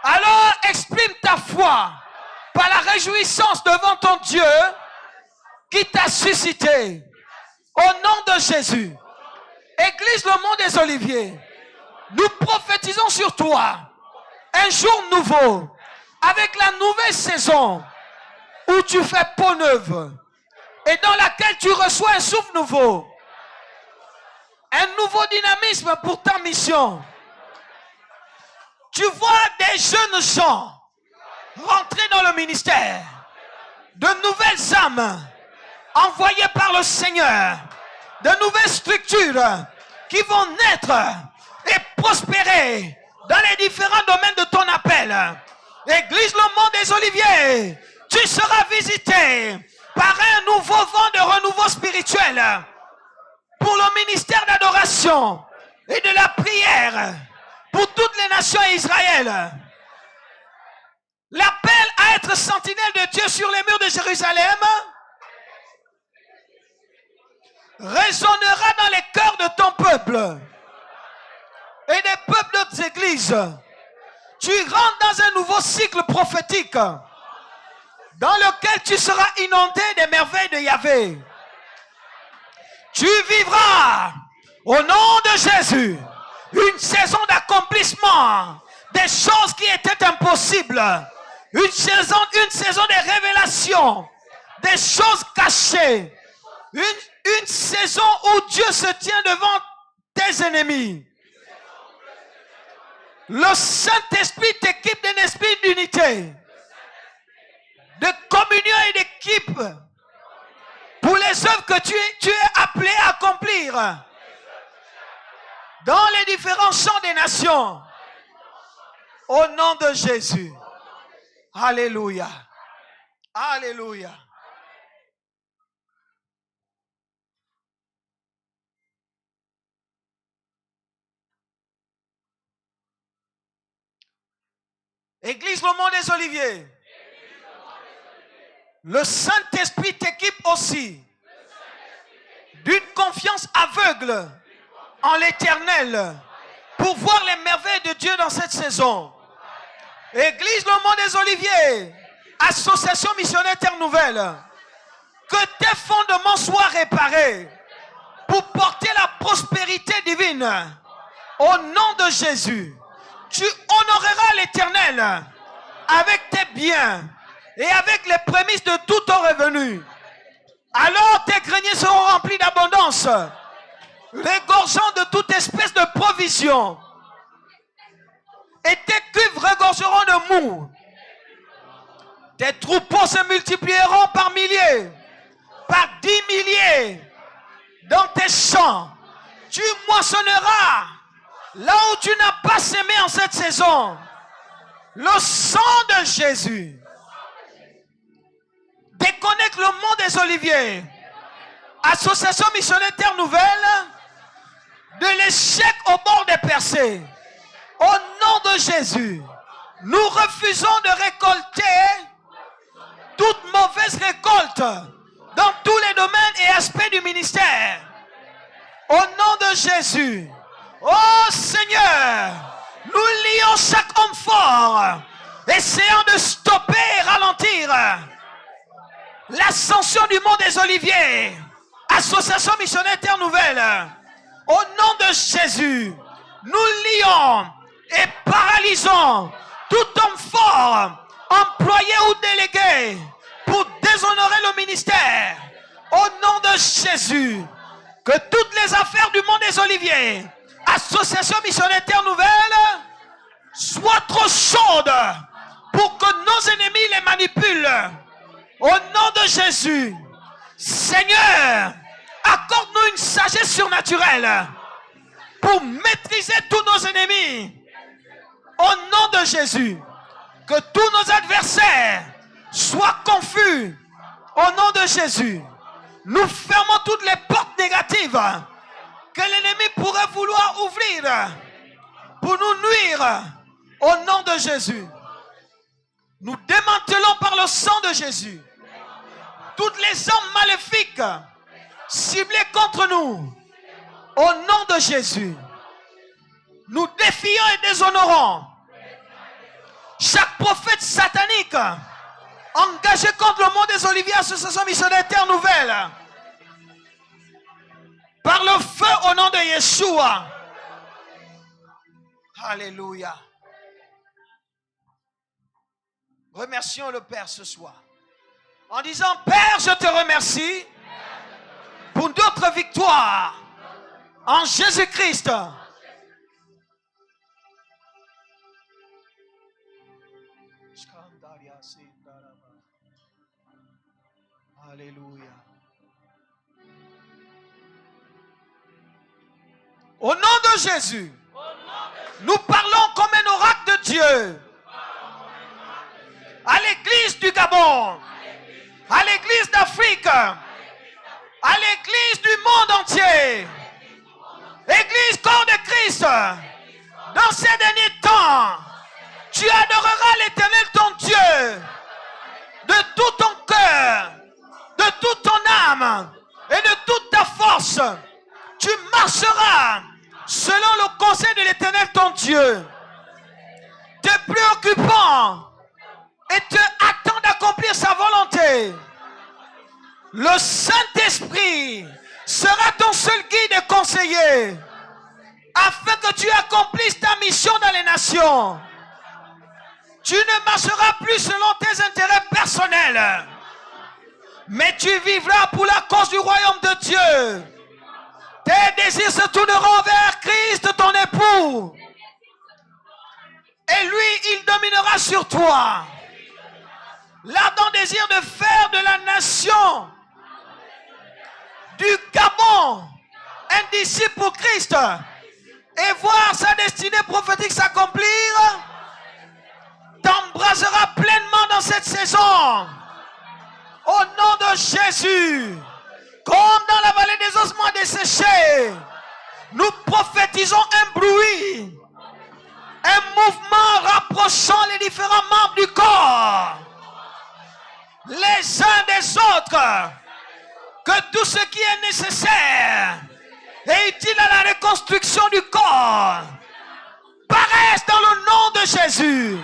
Alors exprime ta foi par la réjouissance devant ton Dieu qui t'a suscité. Au nom de Jésus. Église Le Mont des Oliviers, nous prophétisons sur toi un jour nouveau, avec la nouvelle saison où tu fais peau neuve et dans laquelle tu reçois un souffle nouveau, un nouveau dynamisme pour ta mission. Tu vois des jeunes gens rentrer dans le ministère, de nouvelles âmes envoyées par le Seigneur, de nouvelles structures qui vont naître et prospérer dans les différents domaines de ton appel. Église Le Mont des Oliviers, tu seras visité par un nouveau vent de renouveau spirituel pour le ministère d'adoration et de la prière pour toutes les nations et Israël. L'appel à être sentinelle de Dieu sur les murs de Jérusalem résonnera dans les cœurs de ton peuple et des peuples d'autres églises. Tu rentres dans un nouveau cycle prophétique dans lequel tu seras inondé des merveilles de Yahvé. Tu vivras au nom de Jésus une saison d'accomplissement des choses qui étaient impossibles, une saison de révélation des choses cachées, une saison où Dieu se tient devant tes ennemis. Le Saint-Esprit t'équipe d'un esprit d'unité, de communion et d'équipe pour les œuvres que tu es appelé à accomplir dans les différents champs des nations. Au nom de Jésus. Alléluia. Alléluia. Église Le Mont des Oliviers. Le Saint-Esprit t'équipe aussi d'une confiance aveugle en l'Éternel pour voir les merveilles de Dieu dans cette saison. Église Le Mont des Oliviers, association missionnaire Terre Nouvelle, que tes fondements soient réparés pour porter la prospérité divine au nom de Jésus. Tu honoreras l'Éternel avec tes biens et avec les prémices de tout ton revenu. Alors tes greniers seront remplis d'abondance, regorgeant de toute espèce de provision. Et tes cuves regorgeront de mou. Tes troupeaux se multiplieront par milliers, par 10 milliers dans tes champs. Tu moissonneras là où tu n'as pas semé en cette saison. Le sang de Jésus déconnecte Le Mont des Oliviers, association missionnaire Terre Nouvelle, de l'échec au bord des percées. Au nom de Jésus, nous refusons de récolter toute mauvaise récolte dans tous les domaines et aspects du ministère. Au nom de Jésus, oh Seigneur, nous lions chaque homme fort, essayant de stopper et ralentir l'ascension du Mont des Oliviers, association missionnaire Terre Nouvelle. Au nom de Jésus, nous lions et paralysons tout homme fort, employé ou délégué, pour déshonorer le ministère. Au nom de Jésus, que toutes les affaires du Mont des Oliviers, association missionnaire Terre Nouvelle, soient trop chaudes pour que nos ennemis les manipulent. Au nom de Jésus, Seigneur, accorde-nous une sagesse surnaturelle pour maîtriser tous nos ennemis. Au nom de Jésus, que tous nos adversaires soient confus. Au nom de Jésus, nous fermons toutes les portes négatives que l'ennemi pourrait vouloir ouvrir pour nous nuire. Au nom de Jésus, nous démantelons par le sang de Jésus toutes les armes maléfiques ciblées contre nous. Au nom de Jésus, nous défions et déshonorons chaque prophète satanique engagé contre le monde des Oliviers, association missionnaire Terre Nouvelle. Par le feu au nom de Yeshua. Alléluia. Remercions le Père ce soir. En disant, Père, je te remercie pour d'autres victoires en Jésus-Christ. Alléluia. Au nom de Jésus, nous parlons comme un oracle de Dieu à l'église du Gabon, à l'église d'Afrique, à l'église du monde entier. Église corps de Christ, dans ces derniers temps, tu adoreras l'Éternel ton Dieu de tout ton cœur, de toute ton âme et de toute ta force. Tu marcheras selon le conseil de l'Éternel ton Dieu, te préoccupant et te attend d'accomplir sa volonté. Le Saint-Esprit sera ton seul guide et conseiller, afin que tu accomplisses ta mission dans les nations. Tu ne marcheras plus selon tes intérêts personnels, mais tu vivras pour la cause du royaume de Dieu. Tes désirs se tourneront vers Christ, ton époux. Et lui, il dominera sur toi. L'ardent désir de faire de la nation du Gabon un disciple pour Christ et voir sa destinée prophétique s'accomplir t'embrasera pleinement dans cette saison. Au nom de Jésus, comme dans la vallée des ossements desséchés, nous prophétisons un bruit, un mouvement rapprochant les différents membres du corps, les uns des autres, que tout ce qui est nécessaire et utile à la reconstruction du corps paraisse dans le nom de Jésus.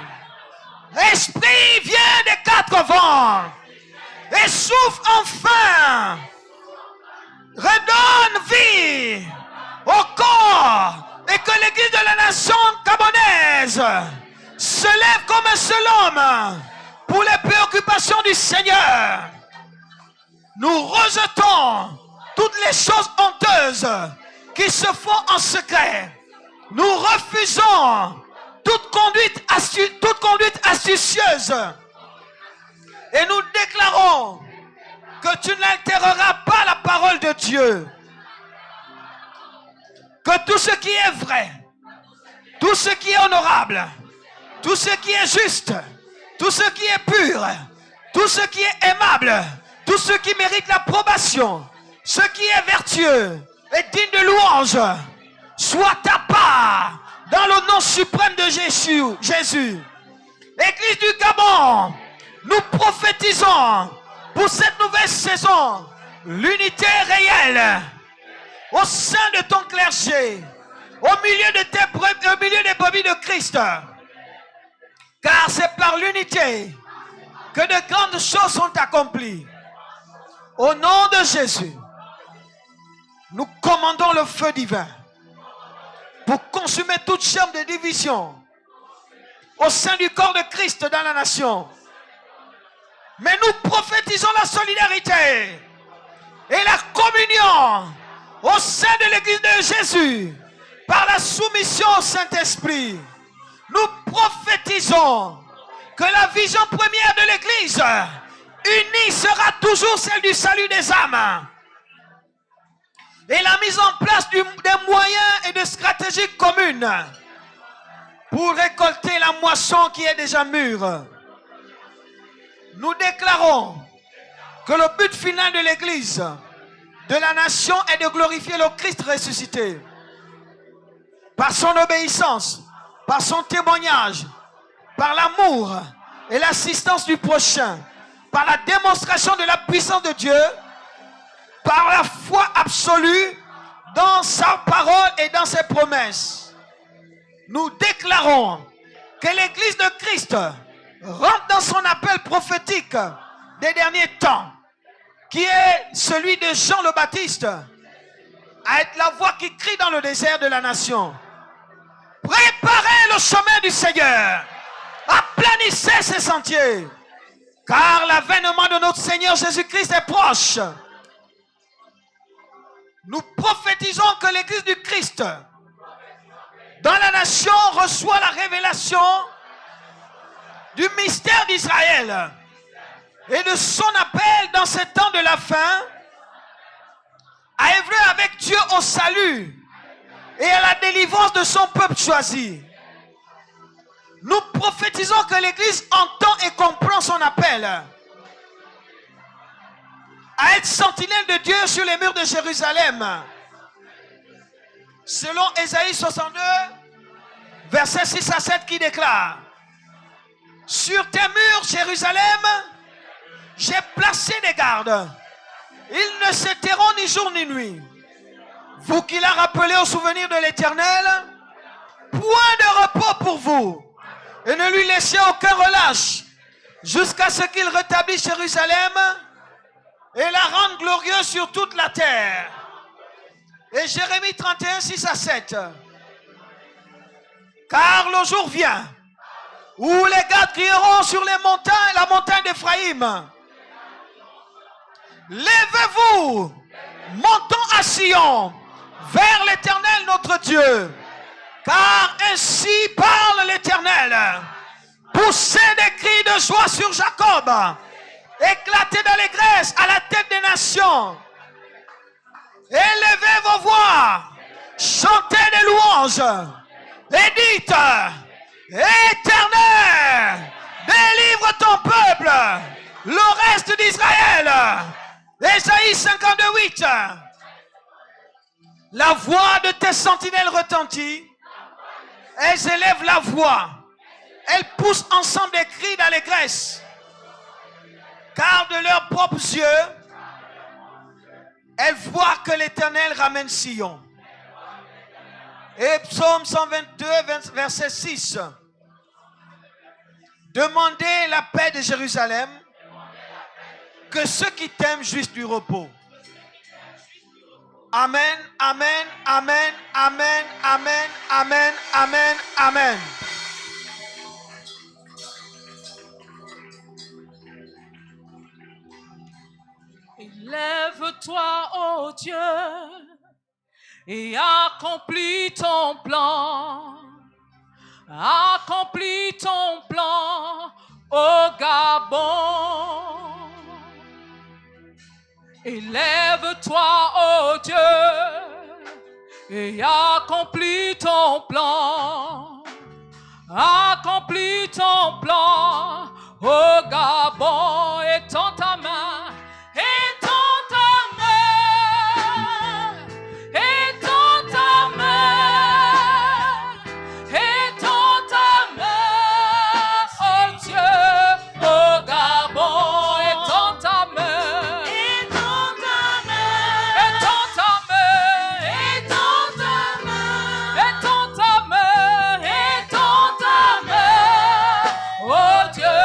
Esprit, viens des quatre vents et souffle enfin. Redonne vie au corps et que l'église de la nation gabonaise se lève comme un seul homme pour les préoccupations du Seigneur. Nous rejetons toutes les choses honteuses qui se font en secret. Nous refusons toute conduite astucieuse. Et nous déclarons que tu n'altéreras pas la parole de Dieu. Que tout ce qui est vrai, tout ce qui est honorable, tout ce qui est juste, tout ce qui est pur, tout ce qui est aimable, tout ce qui mérite l'approbation, ce qui est vertueux et digne de louange, soit ta part dans le nom suprême de Jésus. Église du Gabon, nous prophétisons pour cette nouvelle saison l'unité réelle au sein de ton clergé, au milieu des brebis de Christ. Car c'est par l'unité que de grandes choses sont accomplies. Au nom de Jésus, nous commandons le feu divin pour consumer toute chaîne de division au sein du corps de Christ dans la nation. Mais nous prophétisons la solidarité et la communion au sein de l'église de Jésus par la soumission au Saint-Esprit. Nous prophétisons que la vision première de l'église unie sera toujours celle du salut des âmes. Et la mise en place des moyens et de stratégies communes pour récolter la moisson qui est déjà mûre. Nous déclarons que le but final de l'église, de la nation, est de glorifier le Christ ressuscité. Par son obéissance, par son témoignage, par l'amour et l'assistance du prochain, par la démonstration de la puissance de Dieu, par la foi absolue dans sa parole et dans ses promesses. Nous déclarons que l'église de Christ rentre dans son appel prophétique des derniers temps, qui est celui de Jean le Baptiste, à être la voix qui crie dans le désert de la nation. Préparez le chemin du Seigneur, aplanissez ses sentiers, car l'avènement de notre Seigneur Jésus-Christ est proche. Nous prophétisons que l'Église du Christ dans la nation reçoit la révélation du mystère d'Israël et de son appel dans ces temps de la fin à œuvrer avec Dieu au salut et à la délivrance de son peuple choisi. Nous prophétisons que l'Église entend et comprend son appel à être sentinelle de Dieu sur les murs de Jérusalem. Selon Ésaïe 62, versets 6 à 7 qui déclare: sur tes murs, Jérusalem, j'ai placé des gardes. Ils ne se tairont ni jour ni nuit. Vous qui l'a rappelé au souvenir de l'Éternel, point de repos pour vous. Et ne lui laissez aucun relâche jusqu'à ce qu'il rétablisse Jérusalem et la rende glorieuse sur toute la terre. Et Jérémie 31, 6 à 7. Car le jour vient où les gardes crieront sur les montagnes, la montagne d'Éphraïm: levez-vous, montons à Sion, vers l'Éternel notre Dieu. Car ainsi parle l'Éternel: poussez des cris de joie sur Jacob, éclatez d'allégresse à la tête des nations. Élevez vos voix, chantez des louanges, et dites: Éternel, délivre ton peuple, le reste d'Israël. Ésaïe 52, 8. La voix de tes sentinelles retentit. Elles élèvent la voix. Elles poussent ensemble des cris d'allégresse. Car de leurs propres yeux, elles voient que l'Éternel ramène Sion. Et Psaume 122, verset 6. Demandez la paix de Jérusalem, que ceux qui t'aiment jouissent du repos. Amen, amen, amen, amen, amen, amen, amen, amen. Lève-toi, ô Dieu, et accomplis ton plan. Accomplis ton plan au Gabon. Élève-toi, ô Dieu, et accomplis ton plan. Accomplis ton plan au Gabon. Étends ta main. Étends ta main. Étends ta main. Étends ta main, oh Dieu, au Gabon. Étends ta main. Étends ta main. Étends ta main. Étends ta main. Étends ta main. Étends ta main, oh Dieu,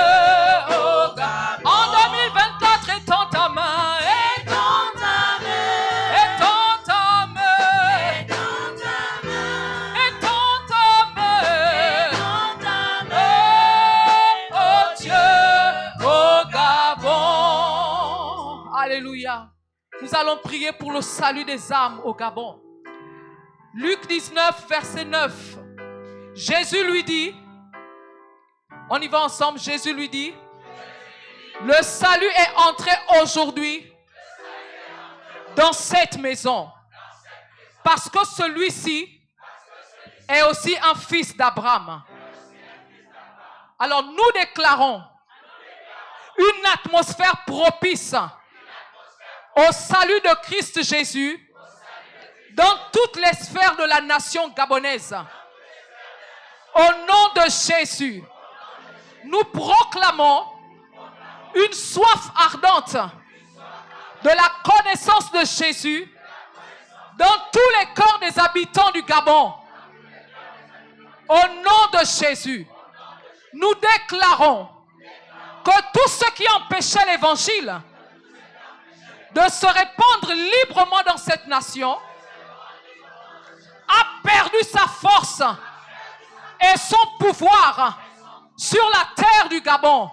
au Gabon. En 2024, étends ta main. Étends ta main. Étends ta main. Étends ta main. Étends ta main. Étends ta main, oh Dieu, au Gabon. Alléluia. Nous allons prier pour le salut des âmes au Gabon. Luc 19, verset 9. Jésus lui dit, on y va ensemble, Jésus lui dit, le salut est entré aujourd'hui dans cette maison, parce que celui-ci est aussi un fils d'Abraham. Alors nous déclarons une atmosphère propice au salut de Christ Jésus dans toutes les sphères de la nation gabonaise. Au nom de Jésus, nous proclamons une soif ardente de la connaissance de Jésus dans tous les corps des habitants du Gabon. Au nom de Jésus, nous déclarons que tout ce qui empêchait l'évangile de se répandre librement dans cette nation a perdu sa force et son pouvoir sur la terre du Gabon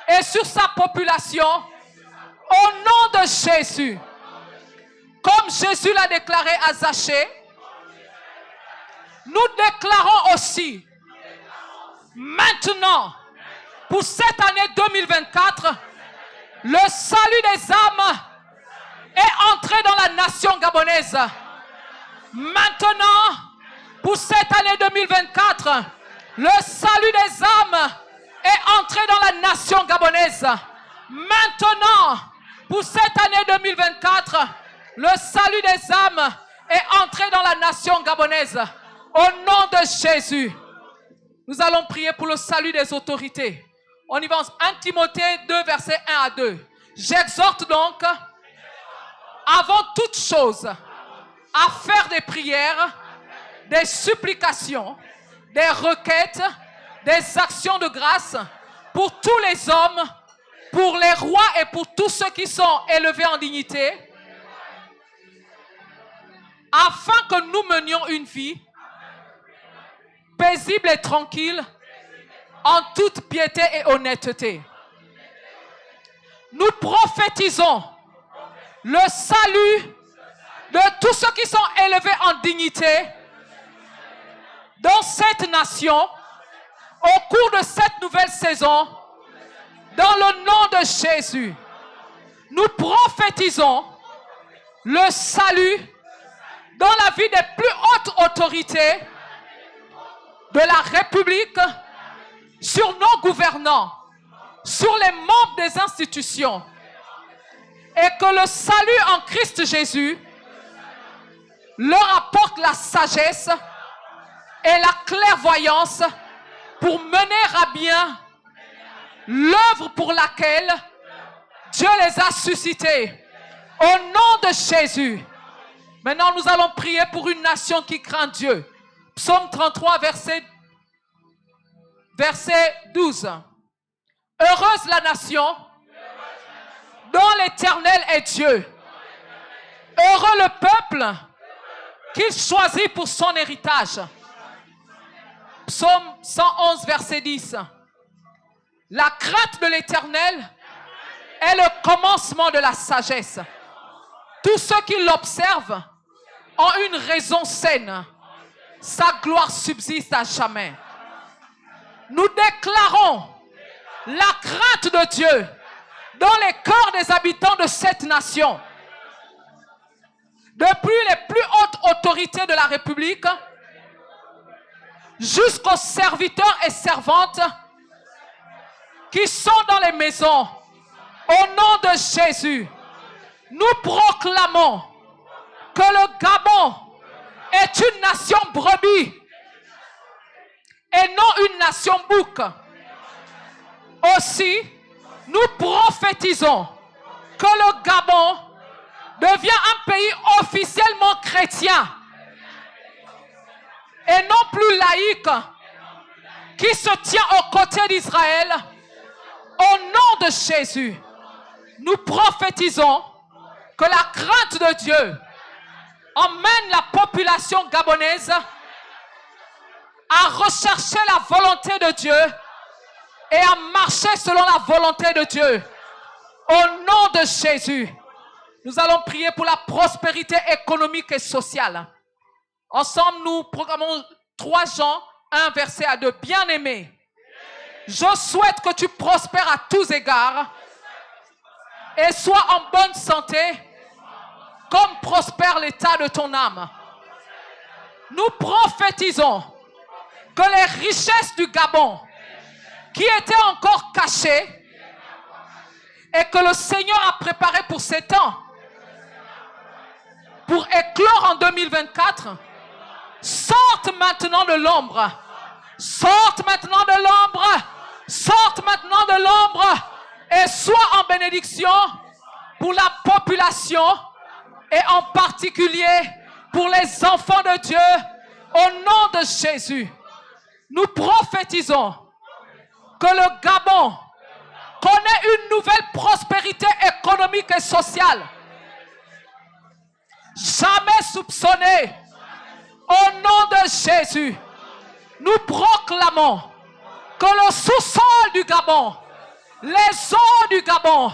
et sur sa population au nom de Jésus. Comme Jésus l'a déclaré à Zachée, nous déclarons aussi maintenant, pour cette année 2024, le salut des âmes est entré dans la nation gabonaise. Maintenant, pour cette année 2024, le salut des âmes est entré dans la nation gabonaise. Maintenant, pour cette année 2024, le salut des âmes est entré dans la nation gabonaise. Au nom de Jésus, nous allons prier pour le salut des autorités. On y va. 1 Timothée 2, versets 1 à 2. J'exhorte donc, avant toute chose, à faire des prières, des supplications, des requêtes, des actions de grâce pour tous les hommes, pour les rois et pour tous ceux qui sont élevés en dignité, afin que nous menions une vie paisible et tranquille, en toute piété et honnêteté. Nous prophétisons le salut de tous ceux qui sont élevés en dignité dans cette nation au cours de cette nouvelle saison, dans le nom de Jésus. Nous prophétisons le salut dans la vie des plus hautes autorités de la République, sur nos gouvernants, sur les membres des institutions, et que le salut en Christ Jésus leur apporte la sagesse et la clairvoyance pour mener à bien l'œuvre pour laquelle Dieu les a suscités. Au nom de Jésus. Maintenant, nous allons prier pour une nation qui craint Dieu. Psaume 33, verset 12. Heureuse la nation dont l'Éternel est Dieu. Heureux le peuple qu'il choisit pour son héritage. Psaume 111, verset 10. La crainte de l'Éternel est le commencement de la sagesse. Tous ceux qui l'observent ont une raison saine. Sa gloire subsiste à jamais. Nous déclarons la crainte de Dieu dans les cœurs des habitants de cette nation. Depuis les plus hautes autorités de la République jusqu'aux serviteurs et servantes qui sont dans les maisons. Au nom de Jésus, nous proclamons que le Gabon est une nation brebis et non une nation bouc. Aussi, nous prophétisons que le Gabon devient un pays officiellement chrétien et non plus laïque, qui se tient aux côtés d'Israël. Au nom de Jésus, nous prophétisons que la crainte de Dieu emmène la population gabonaise à rechercher la volonté de Dieu et à marcher selon la volonté de Dieu. Au nom de Jésus, nous allons prier pour la prospérité économique et sociale. Ensemble, nous proclamons 3 Jean 1, verset à 2. Bien-aimé, je souhaite que tu prospères à tous égards et sois en bonne santé comme prospère l'état de ton âme. Nous prophétisons que les richesses du Gabon qui étaient encore cachées et que le Seigneur a préparées pour ces temps, pour éclore en 2024, sortent maintenant de l'ombre. Sortent maintenant de l'ombre. Sortent maintenant de l'ombre et soient en bénédiction pour la population et en particulier pour les enfants de Dieu. Au nom de Jésus, nous prophétisons que le Gabon connaît une nouvelle prospérité économique et sociale. Jamais soupçonnée. Au nom de Jésus, nous proclamons que le sous-sol du Gabon, les eaux du Gabon,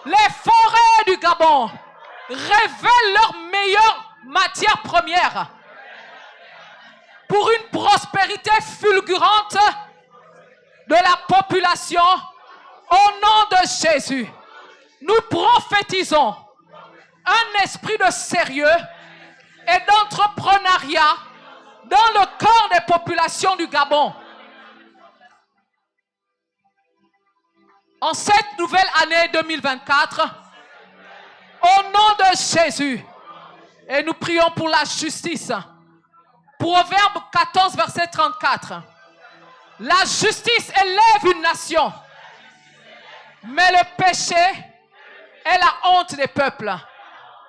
les forêts du Gabon révèlent leurs meilleures matières premières pour une prospérité fulgurante de la population. Au nom de Jésus, nous prophétisons un esprit de sérieux et d'entrepreneuriat dans le cœur des populations du Gabon. En cette nouvelle année 2024, au nom de Jésus, et nous prions pour la justice. Proverbe 14, verset 34. La justice élève une nation, mais le péché est la honte des peuples.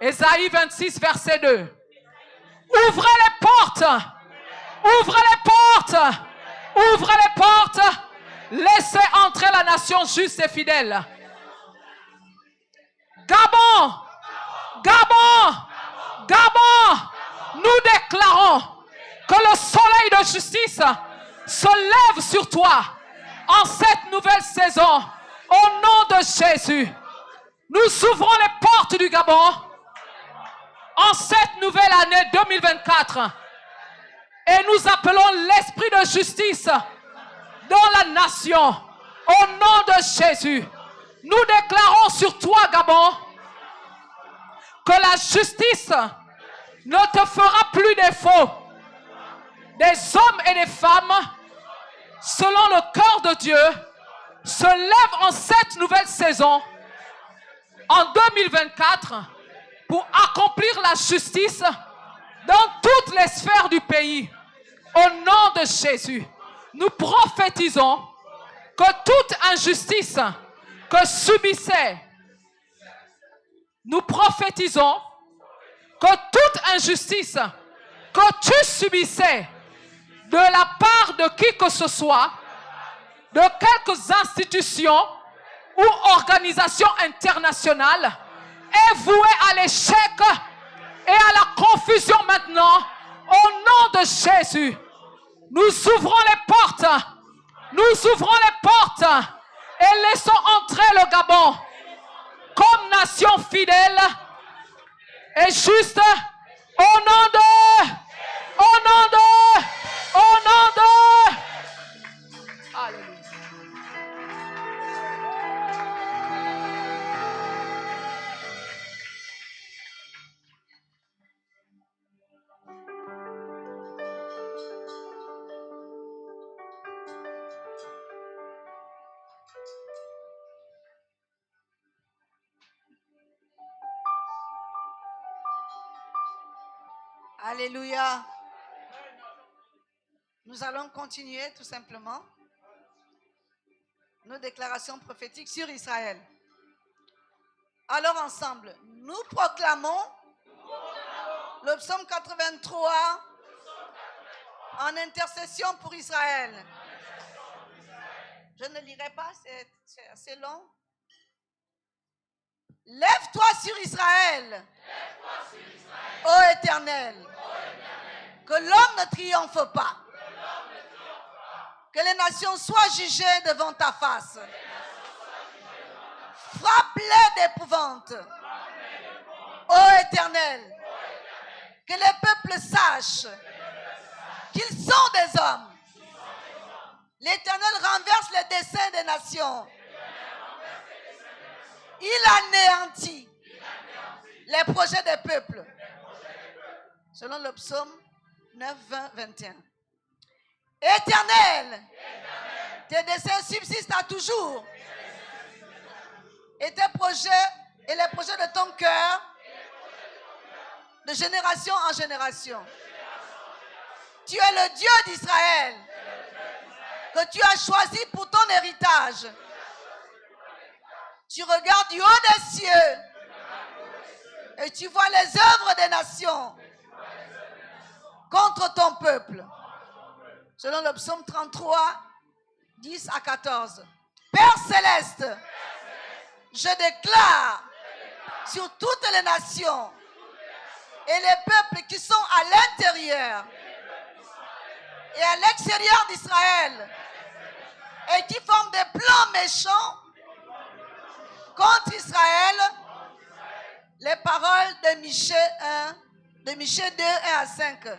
Ésaïe 26, verset 2. Ouvrez les portes, ouvrez les portes, ouvrez les portes, laissez entrer la nation juste et fidèle. Gabon, Gabon, Gabon, nous déclarons que le soleil de justice se lève sur toi en cette nouvelle saison. Au nom de Jésus, nous ouvrons les portes du Gabon en cette nouvelle année 2024 et nous appelons l'esprit de justice dans la nation. Au nom de Jésus, nous déclarons sur toi, Gabon, que la justice ne te fera plus défaut. Des hommes et des femmes, selon le cœur de Dieu, se lèvent en cette nouvelle saison, en 2024, pour accomplir la justice dans toutes les sphères du pays. Au nom de Jésus, nous prophétisons que toute injustice que subissait, nous prophétisons que toute injustice que tu subissais de la part de qui que ce soit, de quelques institutions ou organisations internationales, est vouée à l'échec et à la confusion maintenant. Au nom de Jésus, nous ouvrons les portes, nous ouvrons les portes et laissons entrer le Gabon comme nation fidèle et juste au nom de Alléluia. Alléluia. Nous allons continuer tout simplement nos déclarations prophétiques sur Israël. Alors ensemble, nous proclamons le psaume 83 en intercession pour Israël. Je ne lirai pas, c'est assez long. Lève-toi sur Israël, ô Éternel, que l'homme ne triomphe pas, que les nations soient jugées devant ta face. Frappe-les d'épouvante, ô Éternel, que les peuples sachent qu'ils sont des hommes. L'Éternel renverse les desseins des nations. Il anéantit les projets des peuples. Selon le psaume 9, 20, 21. Éternel, tes desseins subsistent à toujours. Et tes projets et les projets de ton cœur, de génération en génération. Tu es le Dieu d'Israël, que tu as choisi pour ton héritage. Tu regardes du haut des cieux et tu vois les œuvres des nations contre ton peuple. Selon le psaume 33, 10 à 14. Père céleste, Je déclare sur toutes les nations et les peuples qui sont à l'intérieur et à l'extérieur d'Israël et qui forment des plans méchants contre Israël, les paroles de Michée 2, 1 à 5.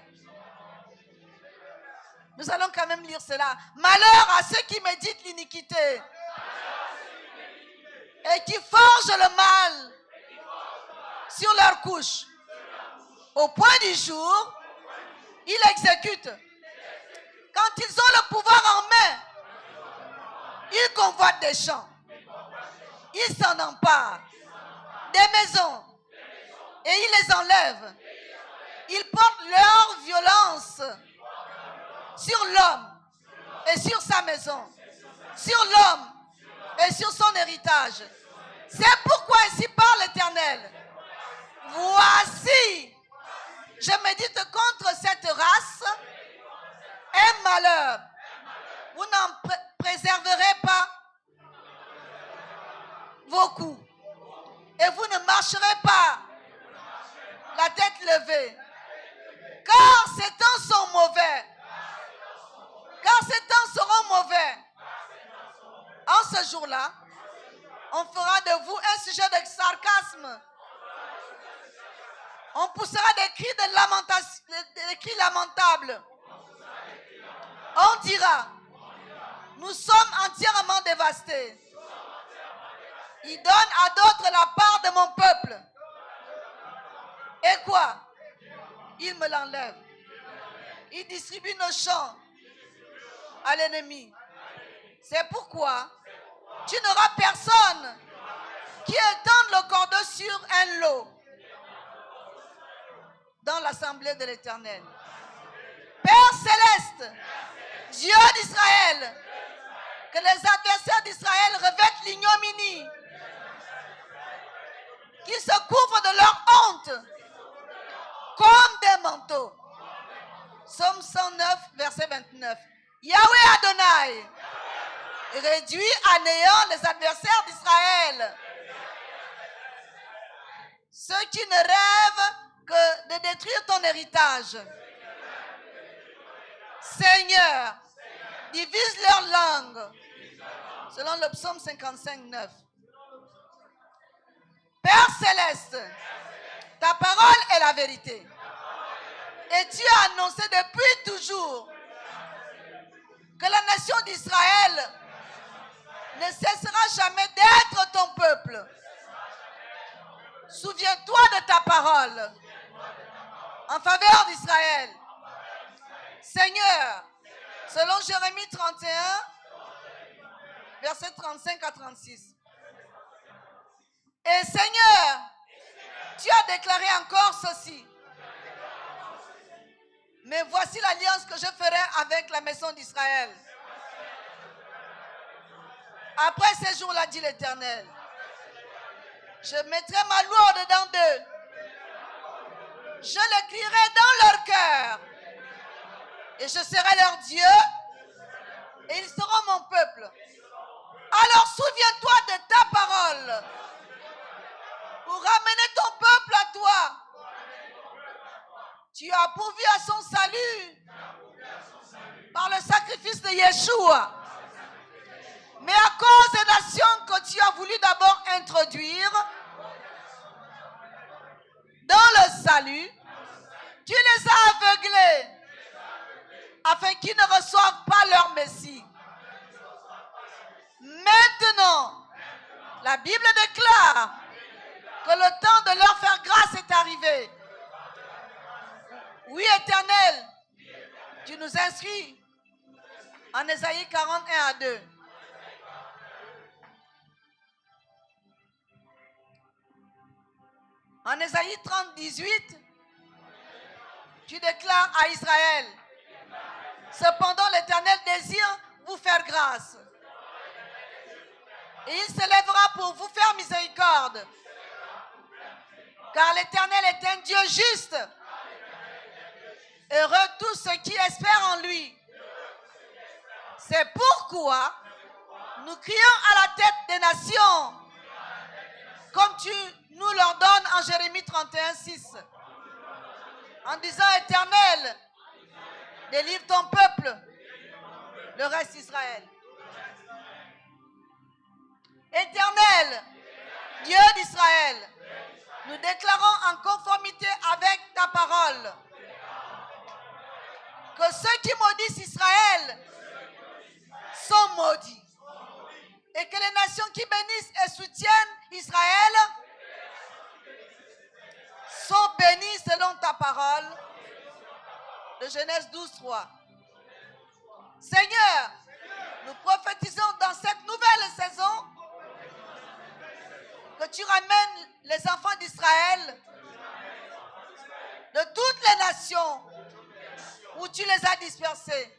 Nous allons quand même lire cela. Malheur à ceux qui méditent l'iniquité et qui forgent le mal sur leur couche. Au point du jour, ils exécutent. Quand ils ont le pouvoir en main, ils convoitent des champs. Ils s'en emparent des maisons et ils les enlèvent. Ils portent leur violence sur l'homme et sur sa maison, sur l'homme et sur son héritage. C'est pourquoi ainsi parle l'Éternel. Voici, je médite contre cette race un malheur. Vous n'en préserverez pas vos coups et vous ne marcherez pas la tête levée, car ces temps sont mauvais. Car ces temps seront mauvais. En ce jour-là, on fera de vous un sujet de sarcasme. On poussera des cris de lamentation, des cris lamentables. On dira, nous sommes entièrement dévastés. Il donne à d'autres la part de mon peuple. Et quoi? Il me l'enlève. Il distribue nos champs à l'ennemi. C'est pourquoi tu n'auras personne qui étende le cordeau sur un lot dans l'assemblée de l'Éternel. Père céleste, Dieu d'Israël, que les adversaires d'Israël revêtent l'ignominie, qu'ils se couvrent de leur honte comme des manteaux. Psaume 109, verset 29. Yahweh Adonai réduit à néant les adversaires d'Israël. Ceux qui ne rêvent que de détruire ton héritage. Seigneur, divise leur langue. Selon le psaume 55, 9. Père céleste, ta parole est la vérité. Et tu as annoncé depuis toujours que la nation d'Israël ne cessera jamais d'être ton peuple. Souviens-toi de ta parole en faveur d'Israël. Seigneur, selon Jérémie 31, versets 35 à 36. Et Seigneur, tu as déclaré encore ceci. Mais voici l'alliance que je ferai avec la maison d'Israël. Après ces jours-là, dit l'Éternel, je mettrai ma loi au-dedans d'eux. Je l'écrirai dans leur cœur. Et je serai leur Dieu. Et ils seront mon peuple. Alors souviens-toi de ta parole. Pour ramener ton peuple à toi. Tu as pourvu à son salut par le sacrifice de Yeshua. Mais à cause des nations que tu as voulu d'abord introduire dans le salut, tu les as aveuglés afin qu'ils ne reçoivent pas leur Messie. Maintenant, la Bible déclare que le temps de leur faire grâce est arrivé. Oui, Éternel, tu nous inscris en Ésaïe 41 à 2. En Ésaïe 30, 18, tu déclares à Israël, cependant l'Éternel désire vous faire grâce. Et il s'élèvera pour vous faire miséricorde. Car l'Éternel est un Dieu juste. Heureux tous ceux qui espèrent en lui. C'est pourquoi nous crions à la tête des nations comme tu nous l'ordonnes en Jérémie 31, 6. En disant, Éternel, délivre ton peuple, le reste d'Israël. Éternel, Dieu d'Israël, nous déclarons en conformité avec ta parole que ceux qui maudissent Israël sont maudits et que les nations qui bénissent et soutiennent Israël sont bénies selon ta parole. De Genèse 12, 3. Seigneur, nous prophétisons dans cette nouvelle saison que tu ramènes les enfants d'Israël de toutes les nations où tu les as dispersés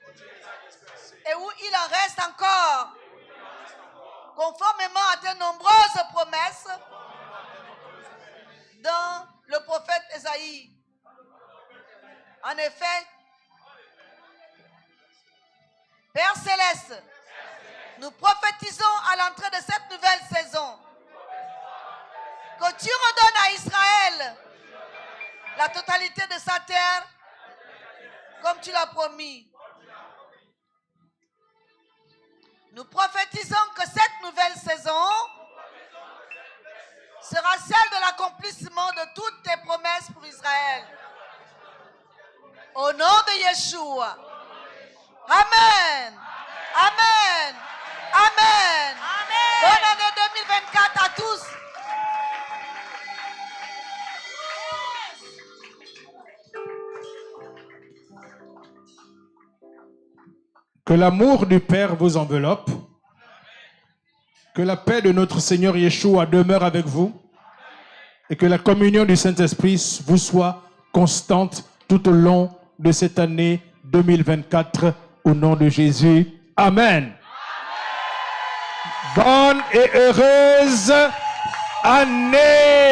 et où il en reste encore, conformément à tes nombreuses promesses dans le prophète Ésaïe. En effet, Père Céleste, nous prophétisons à l'entrée de cette nouvelle saison que tu redonnes à Israël la totalité de sa terre comme tu l'as promis. Nous prophétisons que cette nouvelle saison sera celle de l'accomplissement de toutes tes promesses pour Israël. Au nom de Yeshua. Amen. Amen. Amen. Amen. Bonne année 2024 à tous. Que l'amour du Père vous enveloppe. Que la paix de notre Seigneur Yeshua demeure avec vous. Et que la communion du Saint-Esprit vous soit constante tout au long de cette année 2024. Au nom de Jésus. Amen. Bonne et heureuse année.